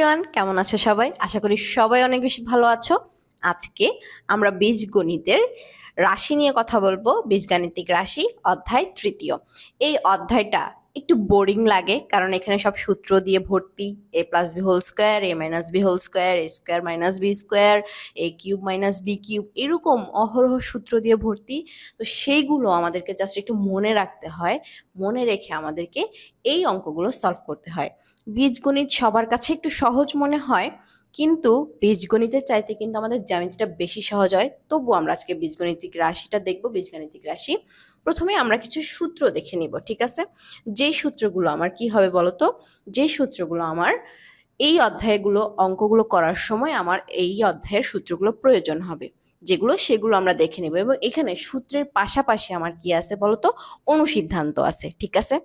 Everyone, কেমন আছো সবাই? আশা করি সবাই অনেক বেশি ভালো আছো। আজকে আমরা বীজগণিতের রাশি নিয়ে কথা বলবো। বীজগাণিতিক রাশি অধ্যায় তৃতীয়। এই অধ্যায়টা একটু বোরিং লাগে কারণ এখানে সব সূত্র দিয়ে ভর্তি। এ প্লাস বি হোল স্কোয়ার, এ মাইনাস বি হোল স্কোয়ার, এ স্কোয়ার মাইনাস বি স্কোয়ার, এ কিউব মাইনাস বি কিউব, এরকম অহরহ সূত্র দিয়ে ভর্তি। তো সেইগুলো আমাদেরকে জাস্ট একটু মনে রাখতে হয়। মনে রেখে আমাদেরকে এই অঙ্কগুলো সলভ করতে হয়। বীজগণিত সবার কাছে একটু সহজ মনে হয়, কিন্তু বীজগণিতের চাইতে কিন্তু আমাদের জ্যামিতিটা বেশি সহজ হয়। তবু আমরা আজকে বীজগণিতিক রাশিটা দেখব, বীজগাণিতিক রাশি। প্রথমে আমরা কিছু সূত্র দেখে নিব, ঠিক আছে? যেই সূত্রগুলো আমার কি হবে বলতো, যেই সূত্রগুলো আমার এই অধ্যায়গুলো অঙ্কগুলো করার সময় আমার এই অধ্যায়ের সূত্রগুলো প্রয়োজন হবে, যেগুলো সেগুলো আমরা দেখে নেব। এবং এখানে সূত্রের পাশাপাশি আমার কি আছে বলতো, অনুসিদ্ধান্ত আছে, ঠিক আছে?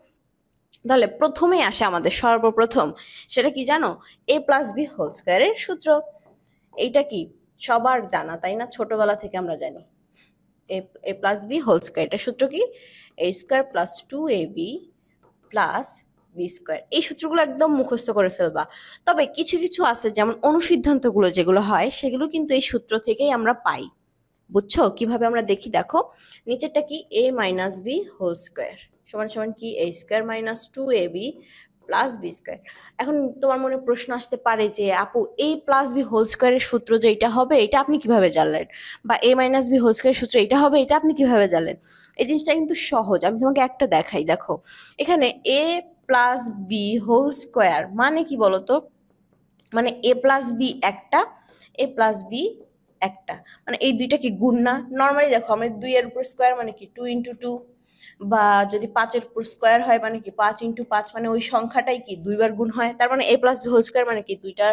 তাহলে প্রথমেই আসে আমাদের সর্বপ্রথম, সেটা কি জানো? এ প্লাস বি হোল স্কোয়ারের সূত্র। এইটা কি সবার জানা, তাই না? ছোটবেলা থেকে আমরা জানি A plus B whole square. এটার সূত্র কি? A square plus 2ab plus B square. এই সূত্রগুলো একদম মুখস্থ করে ফেলবা। তবে কিছু কিছু আছে, যেমন অনুসিদ্ধান্তগুলো যেগুলো হয় সেগুলো কিন্তু এই সূত্র থেকেই আমরা পাই। বুঝছো কিভাবে? আমরা দেখি, দেখো নিচেরটা কি, A minus B whole square সমান সমান কি, A square minus 2ab plus B square. এখন তোমার মনে প্রশ্ন আসতে পারে যে আপু, এ প্লাস বি হোল স্কোয়ারের সূত্র যে এটা হবে, এটা আপনি কিভাবে জানলেন? বা এ মাইনাস বি হোল স্কোয়ারের সূত্র এটা হবে, এটা আপনি কিভাবে জানলেন? এই জিনিসটা কিন্তু সহজ, আমি তোমাকে একটা দেখাই। দেখো এখানে এ প্লাস বি হোল স্কোয়ার মানে কি বলতো, মানে এ প্লাস বি একটা, এ প্লাস বি একটা, মানে এই দুইটা কি গুণ না? নর্মালি দেখো আমরা 2 এর উপর স্কোয়ার মানে কি 2 × 2, বা যদি 5 এর উপর স্কোয়ার হয় মানে কি 5 × 5, মানে ওই সংখ্যাটাই কি দুইবার গুণ হয়। তার মানে এ প্লাস বি হোল স্কোয়ার মানে কি দুইটা,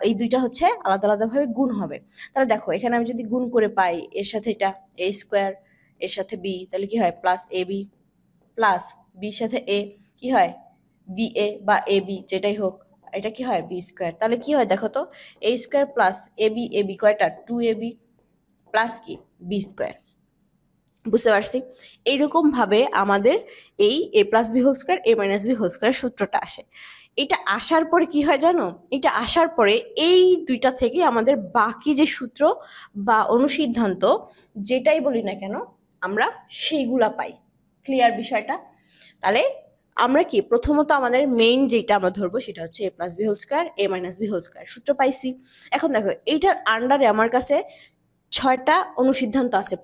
এই দুইটা হচ্ছে আলাদা আলাদা ভাবে গুণ হবে। তাহলে দেখো এখানে আমি যদি গুণ করে পাই এর সাথে এটা এ স্কোয়ার, এর সাথে বি, তাহলে কি হয় প্লাস এ বি, প্লাস বির সাথে এ কি হয় বি এ বা এ বি যেটাই হোক, এটা কি হয় বি স্কোয়ার। তাহলে কি হয় দেখো তো, এ স্কোয়ার প্লাস এ বি কয়টা, 2ab প্লাস কি বি স্কোয়ার। বুঝতে পারছি? এইরকম ভাবে আমাদের এই এ প্লাস বি হোল স্কোয়ার, এ মাইনাস বি হোল স্কোয়ার সূত্রটা আসে। এটা আসার পরে কি হয় জানো? এটা আসার পরে এই দুইটা থেকে আমাদের বাকি যে সূত্র বা অনুসিদ্ধান্ত যেটাই বলি না কেন আমরা সেইগুলা পাই। ক্লিয়ার বিষয়টা? তাহলে আমরা কি প্রথমত আমাদের মেইন যেটা আমরা ধরবো সেটা হচ্ছে এ প্লাস বি হোল স্কোয়ার, এ মাইনাস বি হোল স্কোয়ার সূত্র পাইছি। এখন দেখো এইটার আন্ডারে আমার কাছে 6টা অনুসিদ্ধান্ত আছে।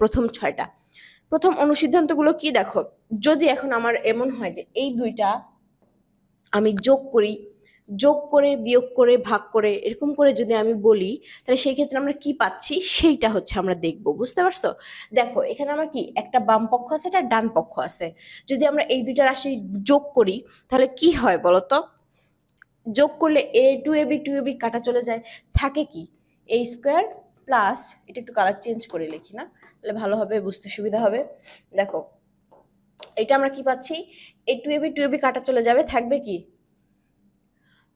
প্রথম অনুসিদ্ধান্তগুলো কি দেখো, যদি এখন আমার এমন হয় যে এই দুইটা আমি যোগ করে বিয়োগ করে ভাগ করে এরকম করে যদি আমি বলি, তাহলে সেই ক্ষেত্রে আমরা কি পাচ্ছি সেইটা হচ্ছে আমরা দেখব। বুঝতে পারছো? দেখো এখানে আমার কি একটা বাম পক্ষ আছে, একটা ডান পক্ষ আছে। যদি আমরা এই দুইটা রাশি যোগ করি তাহলে কি হয় বলতো? যোগ করলে টু এ বি কাটা চলে যায়, থাকে কি এ স্কোয়ার প্লাস, এটা একটু কালার চেঞ্জ করে লিখি না, তাহলে ভালো হবে, বুঝতে সুবিধা হবে। দেখো এটা আমরা কি পাচ্ছি, এই টু এ বি কাটা চলে যাবে, থাকবে কি,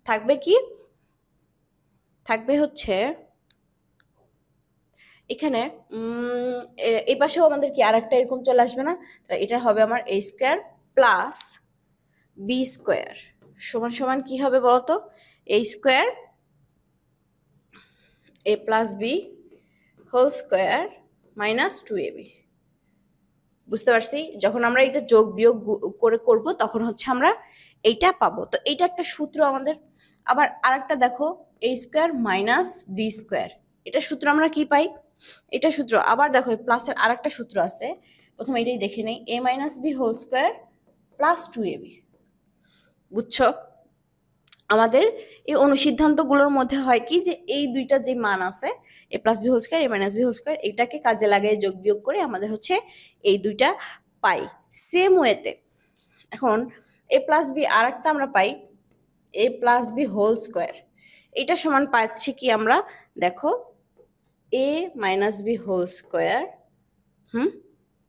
থাকবে কি, থাকবে হচ্ছে এখানে এই পাশেও আমাদের কি আর একটা এরকম চলে আসবে না? এটা হবে আমার A square plus B square সমান সমান কি হবে বলতো, A square A plus B whole square minus 2ab। বুঝতে পারছি? যখন আমরা এটা যোগ বিয়োগ করে করব তখন হচ্ছে আমরা এইটা পাবো। তো এইটা একটা সূত্র আমাদের। আবার আরেকটা দেখো, এ স্কোয়ার মাইনাস বি স্কোয়ার, এটা সূত্র আমরা কি পাই, এটা সূত্র। আবার দেখো প্লাসের আরেকটা সূত্র আছে, প্রথমে এটাই দেখে নেই, A minus B whole square plus 2ab। বুঝছো? আমাদের এই অনুসিদ্ধান্তগুলোর মধ্যে হয় কি, যে এই দুইটা যে মান আছে এ প্লাস বি হোল স্কোয়ার, এ মাইনাস বি হোল স্কোয়ার, এটাকে কাজে লাগিয়ে যোগ বিয়োগ করে আমাদের হচ্ছে এই দুইটা পাই। সেম ওয়েতে এখন এ প্লাস বি আর একটা আমরা পাই, A plus B whole square, এটা সমান পাচ্ছি কি আমরা, দেখো A minus B whole square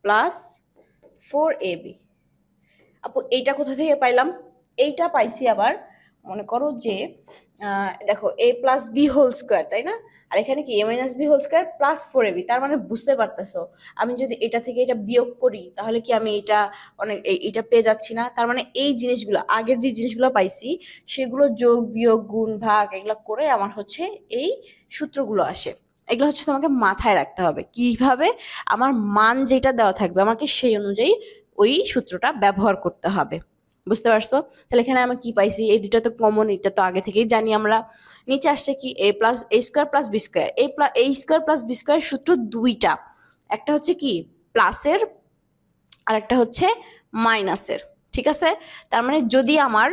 plus 4ab। আপু এইটা কোথা থেকে পাইলাম? এইটা পাইছি আবার মনে করো যে দেখো a plus B whole square, তাই না? আর এখানে কি a minus B whole square plus 4ab, তার মানে বুঝতে পারতেছো আমি যদি এটা থেকে এটা বিয়োগ করি তাহলে কি আমি এটা অনেক এটা পেয়ে যাচ্ছি না? তার মানে এই জিনিসগুলো আগের যে জিনিসগুলো পাইছি সেগুলো যোগ বিয়োগ গুণ ভাগ এগুলো করে আমার হচ্ছে এই সূত্রগুলো আসে। এগুলো হচ্ছে তোমাকে মাথায় রাখতে হবে কিভাবে আমার মান যেটা দেওয়া থাকবে আমাকে সেই অনুযায়ী ওই সূত্রটা ব্যবহার করতে হবে। বুঝতে পারছো? তাহলে এখানে আমি কি পাইছি, এই দুটো তো কমন, এটা তো আগে থেকেই জানি আমরা। নিচে আসছে কি a plus a square plus B square, a square plus B square সূত্র দুইটা, একটা হচ্ছে কি প্লাসের আর একটা হচ্ছে মাইনাসের। ঠিক আছে, তার মানে যদি আমার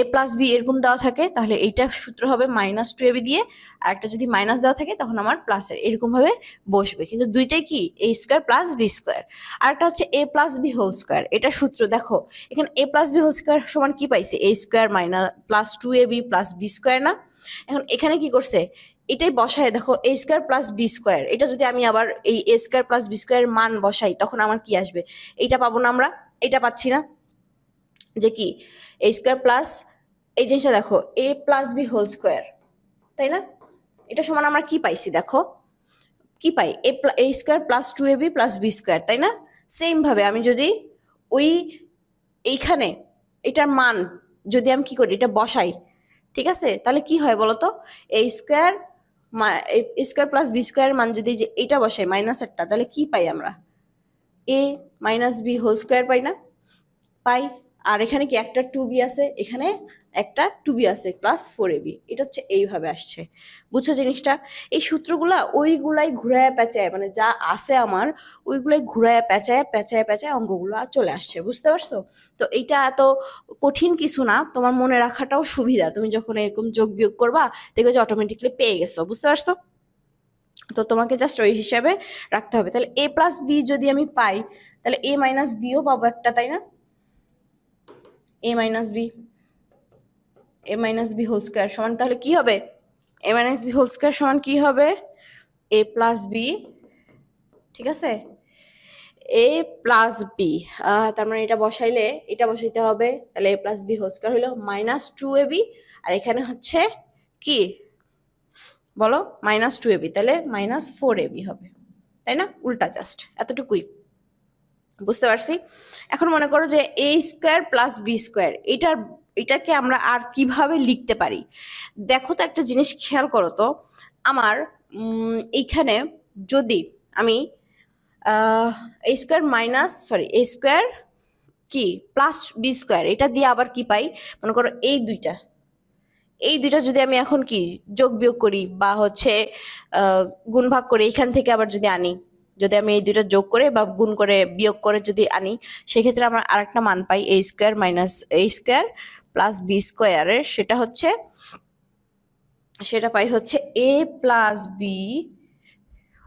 a প্লাস বি এরকম দেওয়া থাকে তাহলে এইটা সূত্র হবে মাইনাস 2ab দিয়ে, আর একটা যদি মাইনাস দেওয়া থাকে তখন আমার প্লাসের এরকম ভাবে বসবে, কিন্তু দুইটাই কি a square plus B square. আর একটা হচ্ছে a plus B whole square, এটা সূত্র দেখো এখানে a plus B whole square সমান কি পাইছে, a square minus plus 2ab plus B square না? এখন এখানে কি করছে, এটাই বসায় দেখো a square plus B square, এটা যদি আমি আবার এই a square plus B square মান বসাই তখন আমার কি আসবে, এইটা পাবো না আমরা, এটা পাচ্ছি না যে কি a স্কোয়ার প্লাস এই জিনিসটা দেখো a plus B whole square, তাই না? এটা সমান আমরা কি পাইছি দেখো, কি পাই a square plus 2ab plus B square, তাই না? সেম ভাবে আমি যদি ওই এইখানে এটার মান যদি আমি কি করি এটা বসাই, ঠিক আছে, তাহলে কি হয় বলতো, a square square plus B স্কোয়ারের মান যদি যে এটা বসাই মাইনাস একটা, তাহলে কি পাই আমরা, a minus B whole square পাই না? পাই। আর এখানে কি একটা 2b আছে, এখানে একটা 2b আছে প্লাস 4ab, এটা হচ্ছে এইভাবে আসছে। বুঝছো জিনিসটা? এই সূত্রগুলা ওইগুলাই ঘুরায় পেঁচায়, মানে যা আছে আমার ওইগুলাই ঘুরায় পেঁচায় পেঁচায় পেঁচায় অঙ্কগুলো চলে আসছে। বুঝতে পারছো? তো এইটা এত কঠিন কিছু না, তোমার মনে রাখাটাও সুবিধা, তুমি যখন এরকম যোগ বিয়োগ করবা দেখবে যে অটোমেটিকলি পেয়ে গেছো। বুঝতে পারছো? তো তোমাকে জাস্ট ওই হিসাবে রাখতে হবে। তাহলে a প্লাস বি যদি আমি পাই তাহলে a মাইনাস বিও পাবো একটা, তাই না? a minus B, a minus B whole square সমান তাহলে কি হবে, a minus B whole square সমান কি হবে, a প্লাস বি, ঠিক আছে, a প্লাস বি, তার মানে এটা বসাইলে এটা বসাইতে হবে, তাহলে a plus B whole square হলো মাইনাস 2ab, আর এখানে হচ্ছে কি বলো মাইনাস 2ab, তাহলে মাইনাস 4ab হবে, তাই না? উল্টা জাস্ট এতটুকুই। বুঝতে পারছি? এখন মনে করো যে a square plus B square, এটাকে আমরা আর কিভাবে লিখতে পারি? দেখো তো একটা জিনিস খেয়াল করো তো, আমার এইখানে যদি আমি a square minus sorry a square কি প্লাস বি স্কোয়ার এটা দিয়ে আবার কি পাই, মনে করো এই দুইটা যদি আমি এখন কি যোগ বিয়োগ করি বা হচ্ছে গুণ ভাগ করি, এখান থেকে আবার যদি আনি, যদি আমি এই দুইটা যোগ করে বা গুণ করে বিয়োগ করে যদি আনি, সেক্ষেত্রে আমার আরেকটা মান পাই a square minus a square plus B স্কোয়ারের, সেটা পাই হচ্ছে a plus B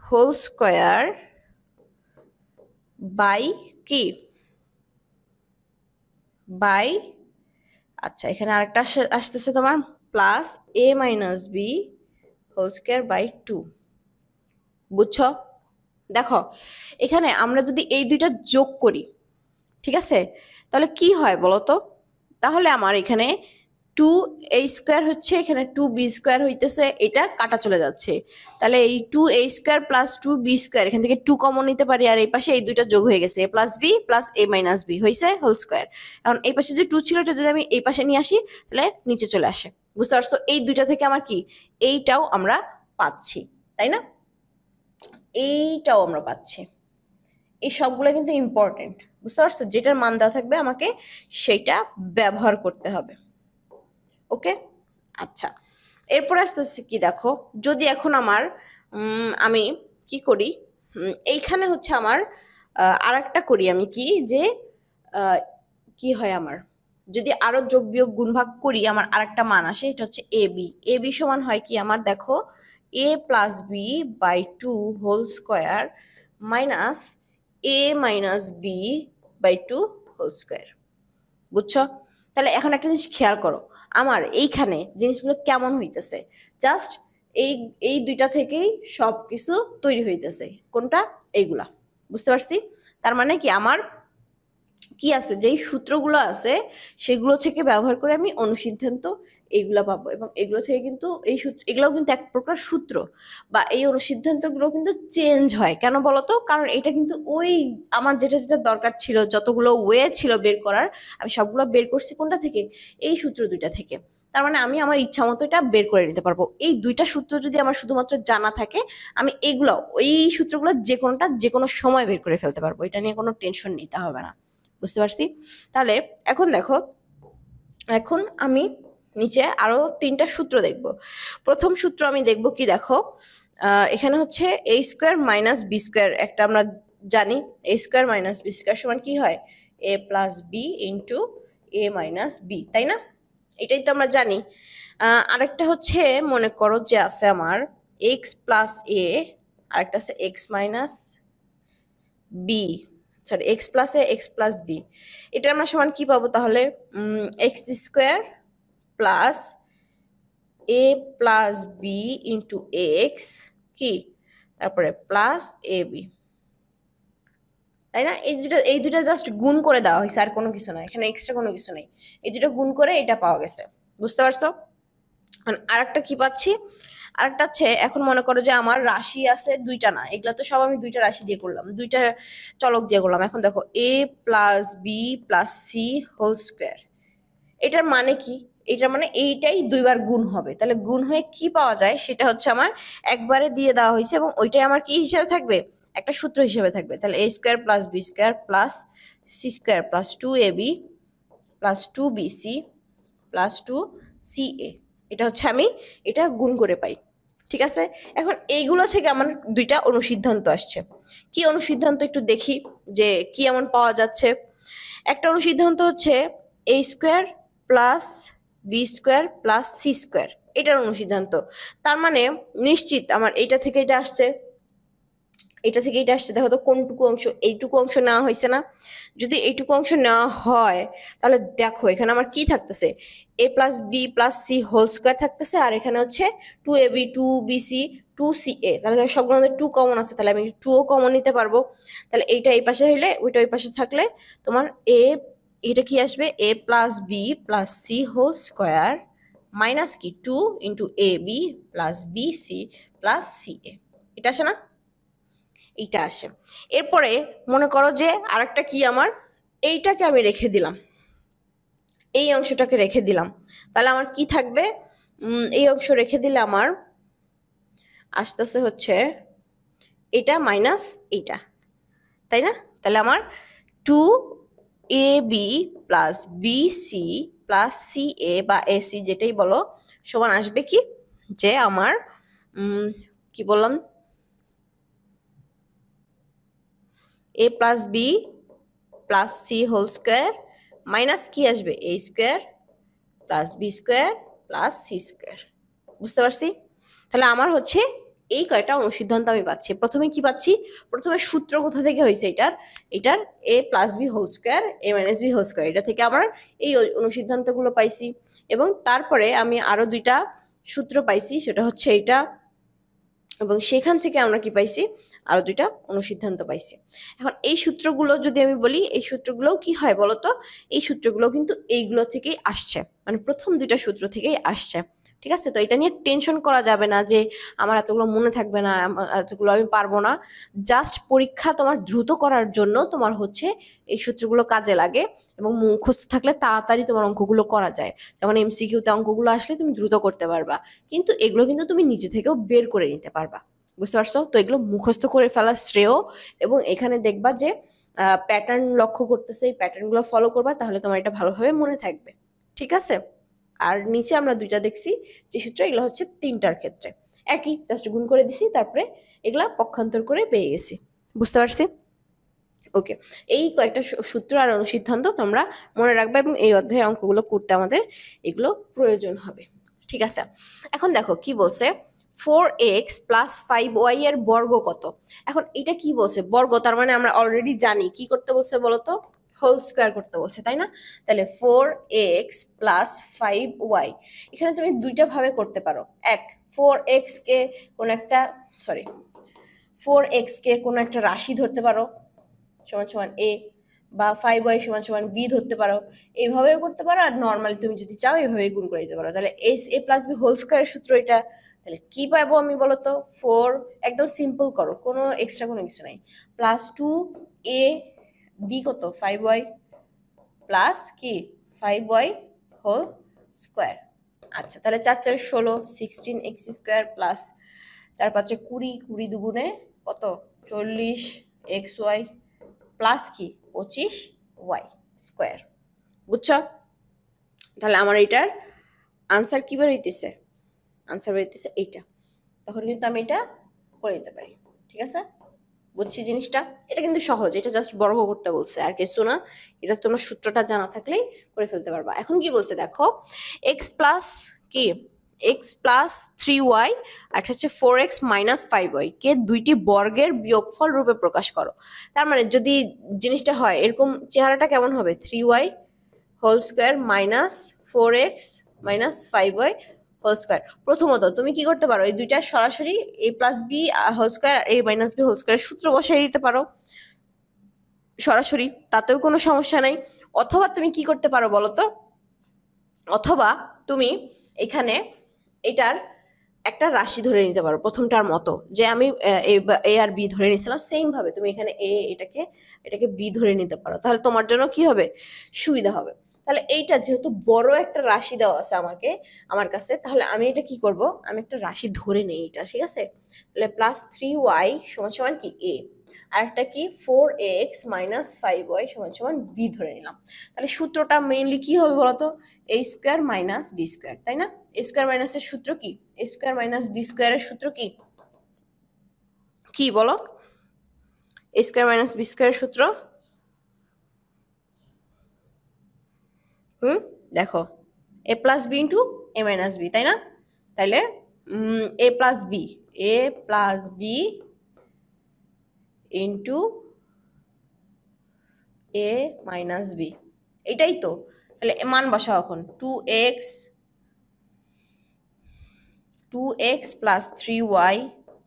whole square by কি বাই, আচ্ছা এখানে আরেকটা আসতেছে তোমার plus a minus B whole square by 2। বুঝছো? দেখো এখানে আমরা যদি এই দুইটা যোগ করি, ঠিক আছে, তাহলে কি হয় বলো তো, তাহলে আমার এখানে 2a স্কোয়ার হচ্ছে, এখানে 2b স্কোয়ার হইতেছে, এটা কাটা চলে যাচ্ছে, তাহলে এই 2a square plus 2b square এখান থেকে 2 কমন নিতে পারি, আর এই পাশে এই দুইটা যোগ হয়ে গেছে a plus B plus a minus B হয়েছে হোল স্কোয়ার। এখন এই পাশে যে 2 ছিল এটা যদি আমি এই পাশে নিয়ে আসি তাহলে নিচে চলে আসে। বুঝতে পারছো? এই দুইটা থেকে আমার কি এইটাও আমরা পাচ্ছি, তাই না? এইটাও আমরা পাচ্ছি। এই সবগুলো কিন্তু ইম্পর্টেন্ট। বুঝতে পারছো? যেটার মান দেওয়া থাকবে আমাকে সেইটা ব্যবহার করতে হবে। ওকে, আচ্ছা এরপর আসতেছে কি দেখো, যদি এখন আমার আমি কি করি, এইখানে হচ্ছে আমার আর একটা করি আমি কি যে কি হয় আমার যদি আরো যোগ বিয়োগ গুণ ভাগ করি আমার আরেকটা মান আসে, এটা হচ্ছে এ বি সমান হয় কি আমার দেখো a plus B by 2 whole square minus a minus B by 2 whole square. বুঝছো? তাহলে এখন একটা জিনিস খেয়াল করো, আমার এইখানে জিনিসগুলো কেমন হইতেছে, জাস্ট এই এই দুইটা থেকেই সব কিছু তৈরি হইতেছে, কোনটা, এইগুলা। বুঝতে পারছি? তার মানে কি আমার কি আছে, যেই সূত্রগুলো আছে সেগুলো থেকে ব্যবহার করে আমি অনুসিদ্ধান্ত এইগুলা পাবো, এবং এগুলো থেকে কিন্তু এই সূত্র, এগুলোও কিন্তু এক প্রকার সূত্র বা এই অনুসিদ্ধান্তগুলো কিন্তু চেঞ্জ হয়। কেন বলতো? কারণ এটা কিন্তু ওই আমার যেটা যেটা দরকার ছিল, যতগুলো ওয়ে ছিল বের করার, আমি সবগুলো বের করছি কোনটা থেকে? এই সূত্র দুইটা থেকে। তার মানে আমি আমার ইচ্ছা মতো এটা বের করে নিতে পারবো। এই দুইটা সূত্র যদি আমার শুধুমাত্র জানা থাকে, আমি এইগুলো, ওই সূত্রগুলো যে কোনোটা যে কোনো সময় বের করে ফেলতে পারবো। এটা নিয়ে কোনো টেনশন নিতে হবে না। বুঝতে পারছি? তাহলে এখন দেখো, এখন আমি নিচে আরো 3টা সূত্র দেখব। প্রথম সূত্র আমি দেখব কি, দেখো এখানে হচ্ছে a square minus B square, একটা আমরা জানি a square minus B square সমান কি হয়? a plus B into a minus B, তাই না? এটাই তো আমরা জানি। আরেকটা হচ্ছে, মনে করো যে আছে আমার এক্স প্লাস এ, আরেকটা আছে X minus B, sorry X plus A X plus B. এটা আমরা সমান কি পাবো তাহলে? X square plus A plus B into X, কি তারপরে প্লাস এ বি, তাই না? এই দুটা জাস্ট গুণ করে দেওয়া হয়েছে, আর কোনো কিছু না, এখানে এক্সট্রা কোনো কিছু নেই। এই দুটো গুণ করে এটা পাওয়া গেছে। বুঝতে পারছো? আরেকটা কি পাচ্ছি? আরেকটা হচ্ছে, এখন মনে করো যে আমার রাশি আছে দুইটা, না এগুলা তো সব আমি দুইটা রাশি দিয়ে করলাম, দুইটা চলক দিয়ে করলাম। এখন দেখো a plus B plus C whole square, এটার মানে কি? এটার মানে এইটাই দুইবার গুণ হবে, তাহলে গুণ হয়ে কি পাওয়া যায় সেটা হচ্ছে আমার একবারে দিয়ে দেওয়া হয়েছে, এবং ওইটাই আমার কি হিসেবে থাকবে? একটা সূত্র হিসেবে থাকবে। তাহলে a square plus B square plus C square plus 2ab plus 2bc plus 2ca, এটা হচ্ছে আমি এটা গুণ করে পাই। ঠিক আছে? এখন এইগুলো থেকে আমার দুইটা অনুসিদ্ধান্ত আসছে। কি অনুসিদ্ধান্ত একটু দেখি যে কি এমন পাওয়া যাচ্ছে। একটা অনুসিদ্ধান্ত হচ্ছে a square plus B square plus C square, এটার অনুসিদ্ধান্ত। তার মানে নিশ্চিত আমার এইটা থেকে এটা আসছে, এটা থেকে এটা আসছে। দেখো তো কোনটুকু অংশ, এইটুকু অংশ নেওয়া হয়েছে না? যদি এইটুকু অংশ নেওয়া হয়, তাহলে দেখো এখানে আমার কি থাকতেছে? A plus B plus C whole square থাকতেছে, আর এখানে হচ্ছে 2ab 2bc 2ca, তাহলে সবগুলো মধ্যে 2 কমন আছে, তাহলে আমি 2ও কমন নিতে পারবো। তাহলে এইটা এই পাশে হইলে ওইটা ওই পাশে থাকলে তোমার এটা কি আসবে? A plus B plus C whole square minus কি 2 into A B plus B C plus C A, এটা আসে না? এইটা আসে। এরপরে মনে করো যে আরেকটা কি, আমার এইটাকে আমি রেখে দিলাম, এই অংশটাকে রেখে দিলাম, তাহলে আমার কি থাকবে? এই অংশ রেখে দিলে আমার আস্তে আস্তে হচ্ছে এটা মাইনাস এইটা, তাই না? তাহলে আমার 2ab plus BC plus CA বা এসি যেটাই বলো সমান আসবে কি, যে আমার কি বললাম, a plus B plus C whole square minus কি আসবে? a square plus B square plus C square. বুঝতে পারছি? তাহলে আমার হচ্ছে এই কয়টা অনুসিদ্ধান্ত আমি পাচ্ছি। প্রথমে কি পাচ্ছি? প্রথমে সূত্র কোথা থেকে হয়েছে এটার? এটার a plus B whole square a minus B whole square, এটা থেকে আমার এই অনুসিদ্ধান্তগুলো পাইছি। এবং তারপরে আমি আরো দুইটা সূত্র পাইছি, সেটা হচ্ছে এইটা, এবং সেখান থেকে আমরা কি পাইছি? আরো দুইটা অনুসিদ্ধান্ত পাইছি। এখন এই সূত্রগুলো যদি আমি বলি, এই সূত্রগুলো কি হয় বলতো? এই সূত্রগুলো কিন্তু এইগুলো থেকেই আসছে, মানে প্রথম দুইটা সূত্র থেকেই আসছে। ঠিক আছে? তো এটা নিয়ে টেনশন করা যাবে না যে আমার এতগুলো মনে থাকবে না, এতগুলো আমি পারবো না। জাস্ট পরীক্ষা তোমার দ্রুত করার জন্য তোমার হচ্ছে এই সূত্রগুলো কাজে লাগে, এবং মুখস্থ থাকলে তাড়াতাড়ি তোমার অঙ্কগুলো করা যায়। যেমন এমসিকিউতে অঙ্কগুলো আসলে তুমি দ্রুত করতে পারবা, কিন্তু এগুলো কিন্তু তুমি নিজে থেকেও বের করে নিতে পারবা। বুঝতে পারছো? তো এগুলো মুখস্থ করে ফেলা শ্রেয়, এবং এখানে দেখবা যে প্যাটার্ন লক্ষ্য করতেছে, এই প্যাটার্নগুলো ফলো করবা, তাহলে তোমার এটা ভালোভাবে মনে থাকবে। ঠিক আছে? আর নিচে আমরা দুইটা দেখছি যে সূত্র, এগুলো হচ্ছে 3টার ক্ষেত্রে একই, জাস্ট গুণ করে দিছি, তারপরে এগুলা পক্ষান্তর করে পেয়ে গেছি। বুঝতে পারছি? ওকে, এই কয়েকটা সূত্র আর অনুসিদ্ধান্ত তোমরা মনে রাখবে, এবং এই অধ্যায়ে অঙ্কগুলো করতে আমাদের এগুলো প্রয়োজন হবে। ঠিক আছে? এখন দেখো কি বলছে, 4x প্লাস 5y এর বর্গ কত? এখন এটা কি বলছে? বর্গ, তার মানে আমরা অলরেডি জানি কি করতে বলছে বলতো? হোল স্কোয়ার করতে বলছে, তাই না? তাহলে 4x প্লাস 5y, এখানে তুমি দুইটা ভাবে করতে পারো। এক, 4x কে কোন একটা, সরি 4x কে কোন একটা রাশি ধরতে পারো সমান সমান a, বা 5y সমান সমান b ধরতে পারো, এইভাবেও করতে পারো, আর নর্মালি তুমি যদি চাও এইভাবে গুণ করে দিতে পারো। তাহলে a প্লাস বি হোল স্কোয়ারের সূত্র এটা। তাহলে কি পাবো আমি বলো তো? 4, একদম সিম্পল করো, কোনো এক্সট্রা কোনো কিছু নাই, প্লাস 2a b কত 5y প্লাস কি 5y হোল স্কোয়ার। আচ্ছা, তাহলে 4 4 16 16x স্কোয়ার প্লাস 4 5 20 20 দুগুণে কত 40xy প্লাস কি 25y স্কোয়ার। বুঝছো? তাহলে আমার এটার আনসার কি বের হইতেছে? আনসার বের হইতেছে এইটা। তখন কিন্তু আমি এটা করে দিতে পারি। ঠিক আছে, বুঝছি জিনিসটা? এটা কিন্তু সহজ, এটা জাস্ট বর্গ করতে বলছে, আর কিছু না। এটা তোমার সূত্রটা জানা থাকলেই করে ফেলতে পারবা। এখন কি বলছে দেখো, এক্স প্লাস কি এক্স প্লাস 3y আর হচ্ছে 4x মাইনাস 5y কে দুইটি বর্গের বিয়োগফল রূপে প্রকাশ করো। তার মানে যদি জিনিসটা হয় এরকম, চেহারাটা কেমন হবে? 3y whole square minus 4x minus 5y whole square. প্রথমত তুমি কি করতে পারো, এই দুইটা সরাসরি a plus B whole square a minus B whole square সূত্র বসাই দিতে পারো সরাসরি, তাতেও কোনো সমস্যা নাই। অথবা তুমি কি করতে পারো বলো তো, অথবা তুমি এখানে এটার একটা রাশি ধরে নিতে পারো প্রথমটার মতো, যে আমি এ আর বি ধরে নিয়েছিলাম, সেম ভাবে তুমি এখানে এটাকে বি ধরে নিতে পারো। তাহলে তোমার জন্য কি হবে? সুবিধা হবে। তাহলে এইটা যেহেতু বড় একটা রাশি দেওয়া আছে আমার কাছে, তাহলে আমি এটা কি করব, আমি একটা রাশি ধরে নেই এটা। ঠিক আছে, তাহলে প্লাস 3y সমান সমান কি a, আর একটা কি 4x মাইনাস 5y সমান সমান b ধরে নিলাম। তাহলে সূত্রটা মেইনলি কি হবে বলতো? a square minus b square, তাই না? a স্কোয়ার মাইনাসের সূত্র কি? a স্কোয়ার মাইনাস b স্কোয়ারের সূত্র কি? কি বলো? a স্কোয়ার মাইনাস b স্কোয়ারের সূত্র দেখো, a plus B into A minus B, তাই না? তাইলে a plus B into A minus B, এটাই তো। তাহলে মান বসাও এখন, 2x plus 3y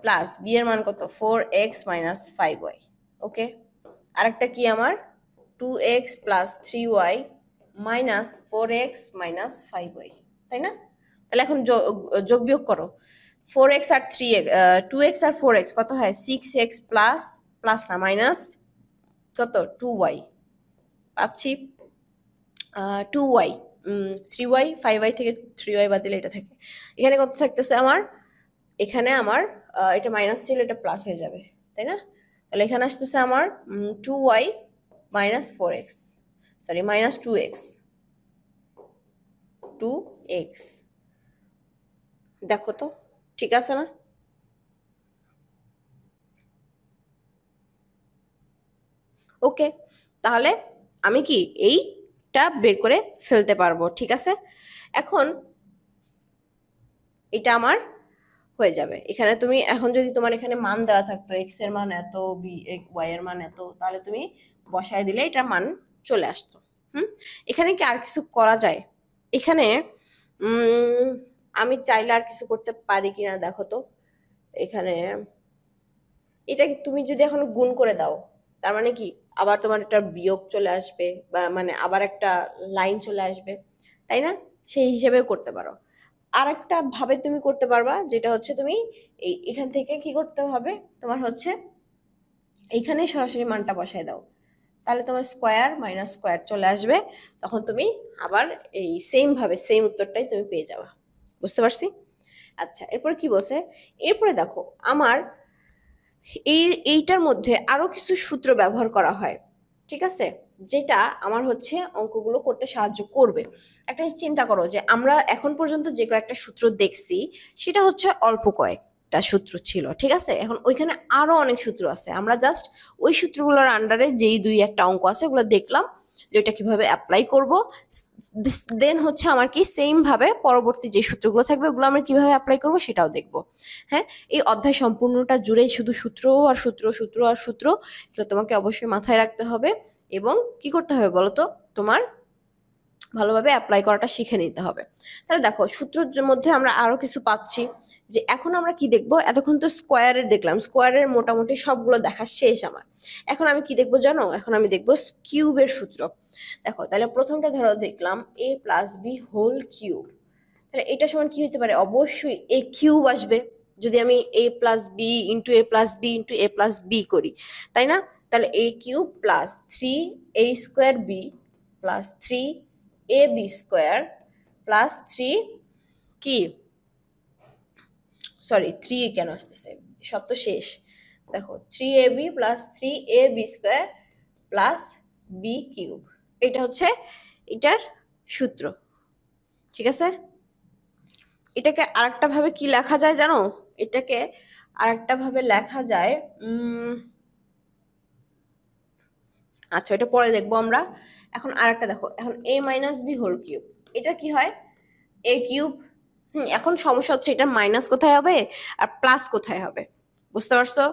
plus B এর মান কত 4x মাইনাস 5y। ওকে, আরেকটা কি আমার 2x plus 3y minus 4x minus 5y, তাই না? তাহলে এখন যোগ বিয়োগ করো, 4x আর 3x 2x আর 4x কত হয় 6x প্লাস প্লাস না মাইনাস কত 2y পাচ্ছি 2y 3y 5y থেকে 3y বাদ দিলে এটা থাকে। এখানে কত থাকতেছে আমার? এখানে আমার এটা মাইনাস ছিল, এটা প্লাস হয়ে যাবে, তাই না? তাহলে এখানে আসতেছে আমার 2y minus 4x, sorry minus 2x। দেখো তো ঠিক আছে না? ওকে, তাহলে আমি কি এইটা বের করে ফেলতে পারবো। ঠিক আছে, এখন এটা আমার হয়ে যাবে। এখানে তুমি এখন যদি তোমার এখানে মান দেওয়া থাকতো x এর মান এত, y এর মান এত, তাহলে তুমি বসায় দিলে এটার মান চলে আসতো। এখানে কি আর কিছু করা যায়? এখানে আমি চাইলে আর কিছু করতে পারি কিনা দেখো তো। এখানে এটা তুমি যদি এখন গুণ করে দাও, তার মানে কি আবার তোমার একটা বিয়োগ চলে আসবে, বা মানে আবার একটা লাইন চলে আসবে, তাই না? সেই হিসেবেও করতে পারো। আর একটা ভাবে তুমি করতে পারবা, যেটা হচ্ছে তুমি এখান থেকে কি করতে হবে, তোমার হচ্ছে এইখানে সরাসরি মানটা বসায় দাও, তাহলে তোমার স্কোয়ার মাইনাস স্কোয়ার চলে আসবে। তখন তুমি আবার এই সেম ভাবে সেম উত্তরটাই তুমি পেয়ে যাবা। বুঝতে পারছি? আচ্ছা, এরপরে কি বলছে? এরপরে দেখো আমার এইটার মধ্যে আরো কিছু সূত্র ব্যবহার করা হয়। ঠিক আছে, যেটা আমার হচ্ছে অঙ্কগুলো করতে সাহায্য করবে। একটা চিন্তা করো যে আমরা এখন পর্যন্ত যে কয়েকটা সূত্র দেখছি সেটা হচ্ছে অল্প কয়েকটা সূত্র ছিল। ঠিক আছে, এখন ওইখানে আরো অনেক সূত্র আছে, আমরা জাস্ট ওই সূত্রগুলোর আন্ডারে যেই দুই একটা অঙ্ক আছে ওগুলো দেখলাম, যে ওইটা কিভাবে অ্যাপ্লাই করব। দেন হচ্ছে আমার কি সেম ভাবে পরবর্তী যে সূত্রগুলো থাকবে ওগুলো আমরা কিভাবে অ্যাপ্লাই করব সেটাও দেখব। হ্যাঁ, এই অধ্যায় সম্পূর্ণটা জুড়ে শুধু সূত্র আর সূত্র, সূত্র আর সূত্র, এটা তোমাকে অবশ্যই মাথায় রাখতে হবে। এবং কি করতে হবে বলো তো, তোমার ভালোভাবে অ্যাপ্লাই করাটা শিখে নিতে হবে। তাহলে দেখো সূত্রের মধ্যে আমরা আরো কিছু পাচ্ছি, যে এখন আমরা কি দেখবো, এতক্ষণ তো স্কোয়ারের দেখলাম, স্কোয়ারের মোটামুটি সবগুলো দেখা শেষ আমার। এখন আমি কি দেখবো জানো, এখন আমি দেখবো কিউবের সূত্র। দেখো তাহলে প্রথমটা ধরো দেখলাম a plus B whole cube, তাহলে এটা সমান কি হতে পারে, অবশ্যই a কিউব আসবে যদি আমি a plus B into a plus B into a plus B করি, তাই না? তাহলে a cube plus 3a² B plus 3ab square plus 3 কি, সরি 3 কেন আসতেছে, সব তো শেষ। দেখো 3ab plus 3ab square plus B cube, এটা হচ্ছে এটার সূত্র। ঠিক আছে, এটাকে আরেকটা ভাবে কি লেখা যায় জানো, এটাকে আরেকটা ভাবে লেখা যায় আচ্ছা এটা পরে দেখবো আমরা। এখন আরেকটা দেখো, এখন a minus B whole cube, এটা কি হয়, a কিউব। এখন সমস্যা হচ্ছে এটার মাইনাস কোথায় হবে আর প্লাস কোথায় হবে, বুঝতে পারছো?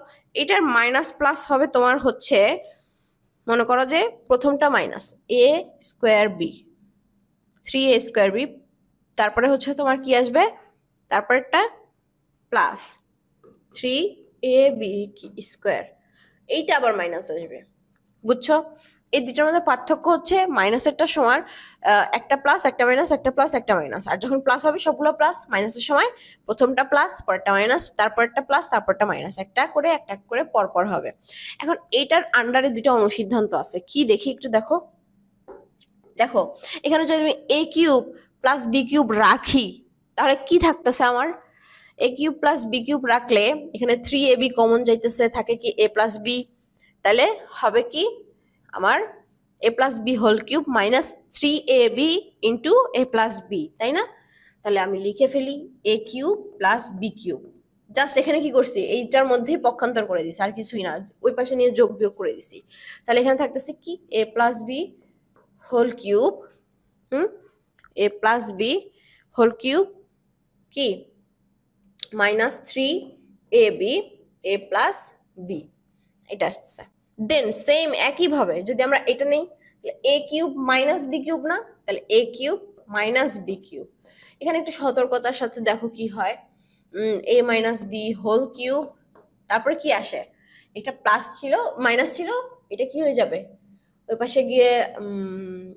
এটার মাইনাস প্লাস হবে তোমার হচ্ছে, মনে করো যে প্রথমটা minus a square B, 3a² B, তারপরে হচ্ছে তোমার কি আসবে, তারপরেরটা প্লাস 3ab স্কোয়ার, এইটা আবার মাইনাস আসবে, বুঝছো? এই দুটোর মধ্যে পার্থক্য হচ্ছে মাইনাসেরটা সময় একটা প্লাস একটা মাইনাস, একটা প্লাস একটা মাইনাস, আর যখন প্লাস হবে সবগুলো প্লাস, মাইনাসের সময় প্রথমটা প্লাস পরেরটা মাইনাস তারপরটা প্লাস তারপরটা মাইনাস, একটা করে পরপর হবে। এখন এইটার আন্ডারে দুটো অনুসিদ্ধান্ত আছে, কি দেখি একটু দেখো। দেখো এখানে যদি আমি a cube plus B cube রাখি তাহলে কি থাকতেছে আমার, a cube plus B cube রাখলে এখানে 3ab কমন যাইতেছে, থাকে কি a প্লাস বি, তাহলে হবে কি আমার a plus B whole cube minus 3ab into a plus B, তাই না? তাহলে আমি লিখে ফেলি a cube plus B cube, just এখানে কি করছি, এইটার মধ্যেই পক্ষান্তর করে দিছি, আর কিছুই না, ওই পাশে নিয়ে যোগ বিয়োগ করে দিছি। তাহলে এখানে থাকতেছে কি a plus B whole cube, a plus B whole cube কি minus 3ab a plus B, এটা আসতেছে। দেন সেম একইভাবে যদি আমরা এটা নেই, a cube minus B cube না, তাহলে a cube minus B cube. এখানে একটু সতর্কতার সাথে দেখো কি হয়, a minus B whole cube, তারপরে কি আসে, এটা প্লাস ছিল মাইনাস ছিল, এটা কি হয়ে যাবে, ওই পাশে গিয়ে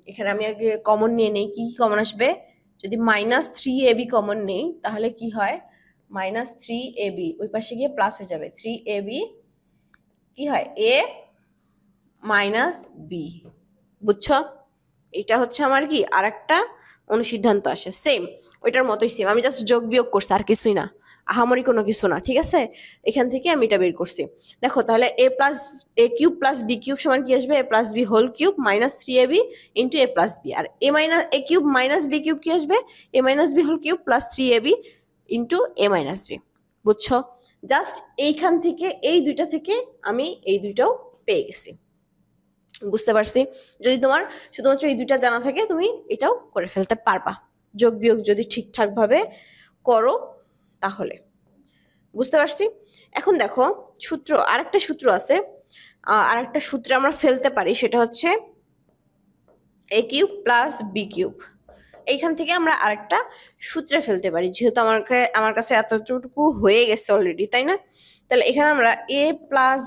এখানে আমি আগে কমন নিয়ে নেই, কি কমন আসবে, যদি মাইনাস 3ab কমন নেই তাহলে কি হয়, মাইনাস 3ab, ওই পাশে গিয়ে প্লাস হয়ে যাবে 3ab কি হয় a মাইনাস বি, বুঝছো? এটা হচ্ছে আমার কি আরেকটা অনুসিদ্ধান্ত আসে, সেম ওইটার মতোই সেম, আমি জাস্ট যোগ বিয়োগ করছি আর কিছুই না, আহামরি কোনো কিছু না, ঠিক আছে? এখান থেকে আমি এটা বের করছি। দেখো তাহলে a cube plus B cube সমান কি আসবে, a plus B whole cube minus 3ab into a plus B, আর a cube minus B cube কি আসবে, a minus B whole cube plus 3ab into a minus B, বুঝছো? Just এইখান থেকে এই দুইটা থেকে আমি এই দুইটাও পেয়ে গেছি, বুঝতে পারছি? যদি তোমার শুধুমাত্র এই দুইটা জানা থাকে তুমি এটাও করে ফেলতে পারবা, যোগ বিয়োগ যদি ঠিকঠাক ভাবে করো তাহলে, বুঝতে পারছি? এখন দেখো সূত্র, আরেকটা সূত্র আছে, আরেকটা সূত্রে আমরা ফেলতে পারি, সেটা হচ্ছে a cube plus B cube. এইখান থেকে আমরা আরেকটা সূত্রে ফেলতে পারি, যেহেতু আমার কাছে এতটুকু হয়ে গেছে অলরেডি, তাই না? তাহলে এখানে আমরা a plus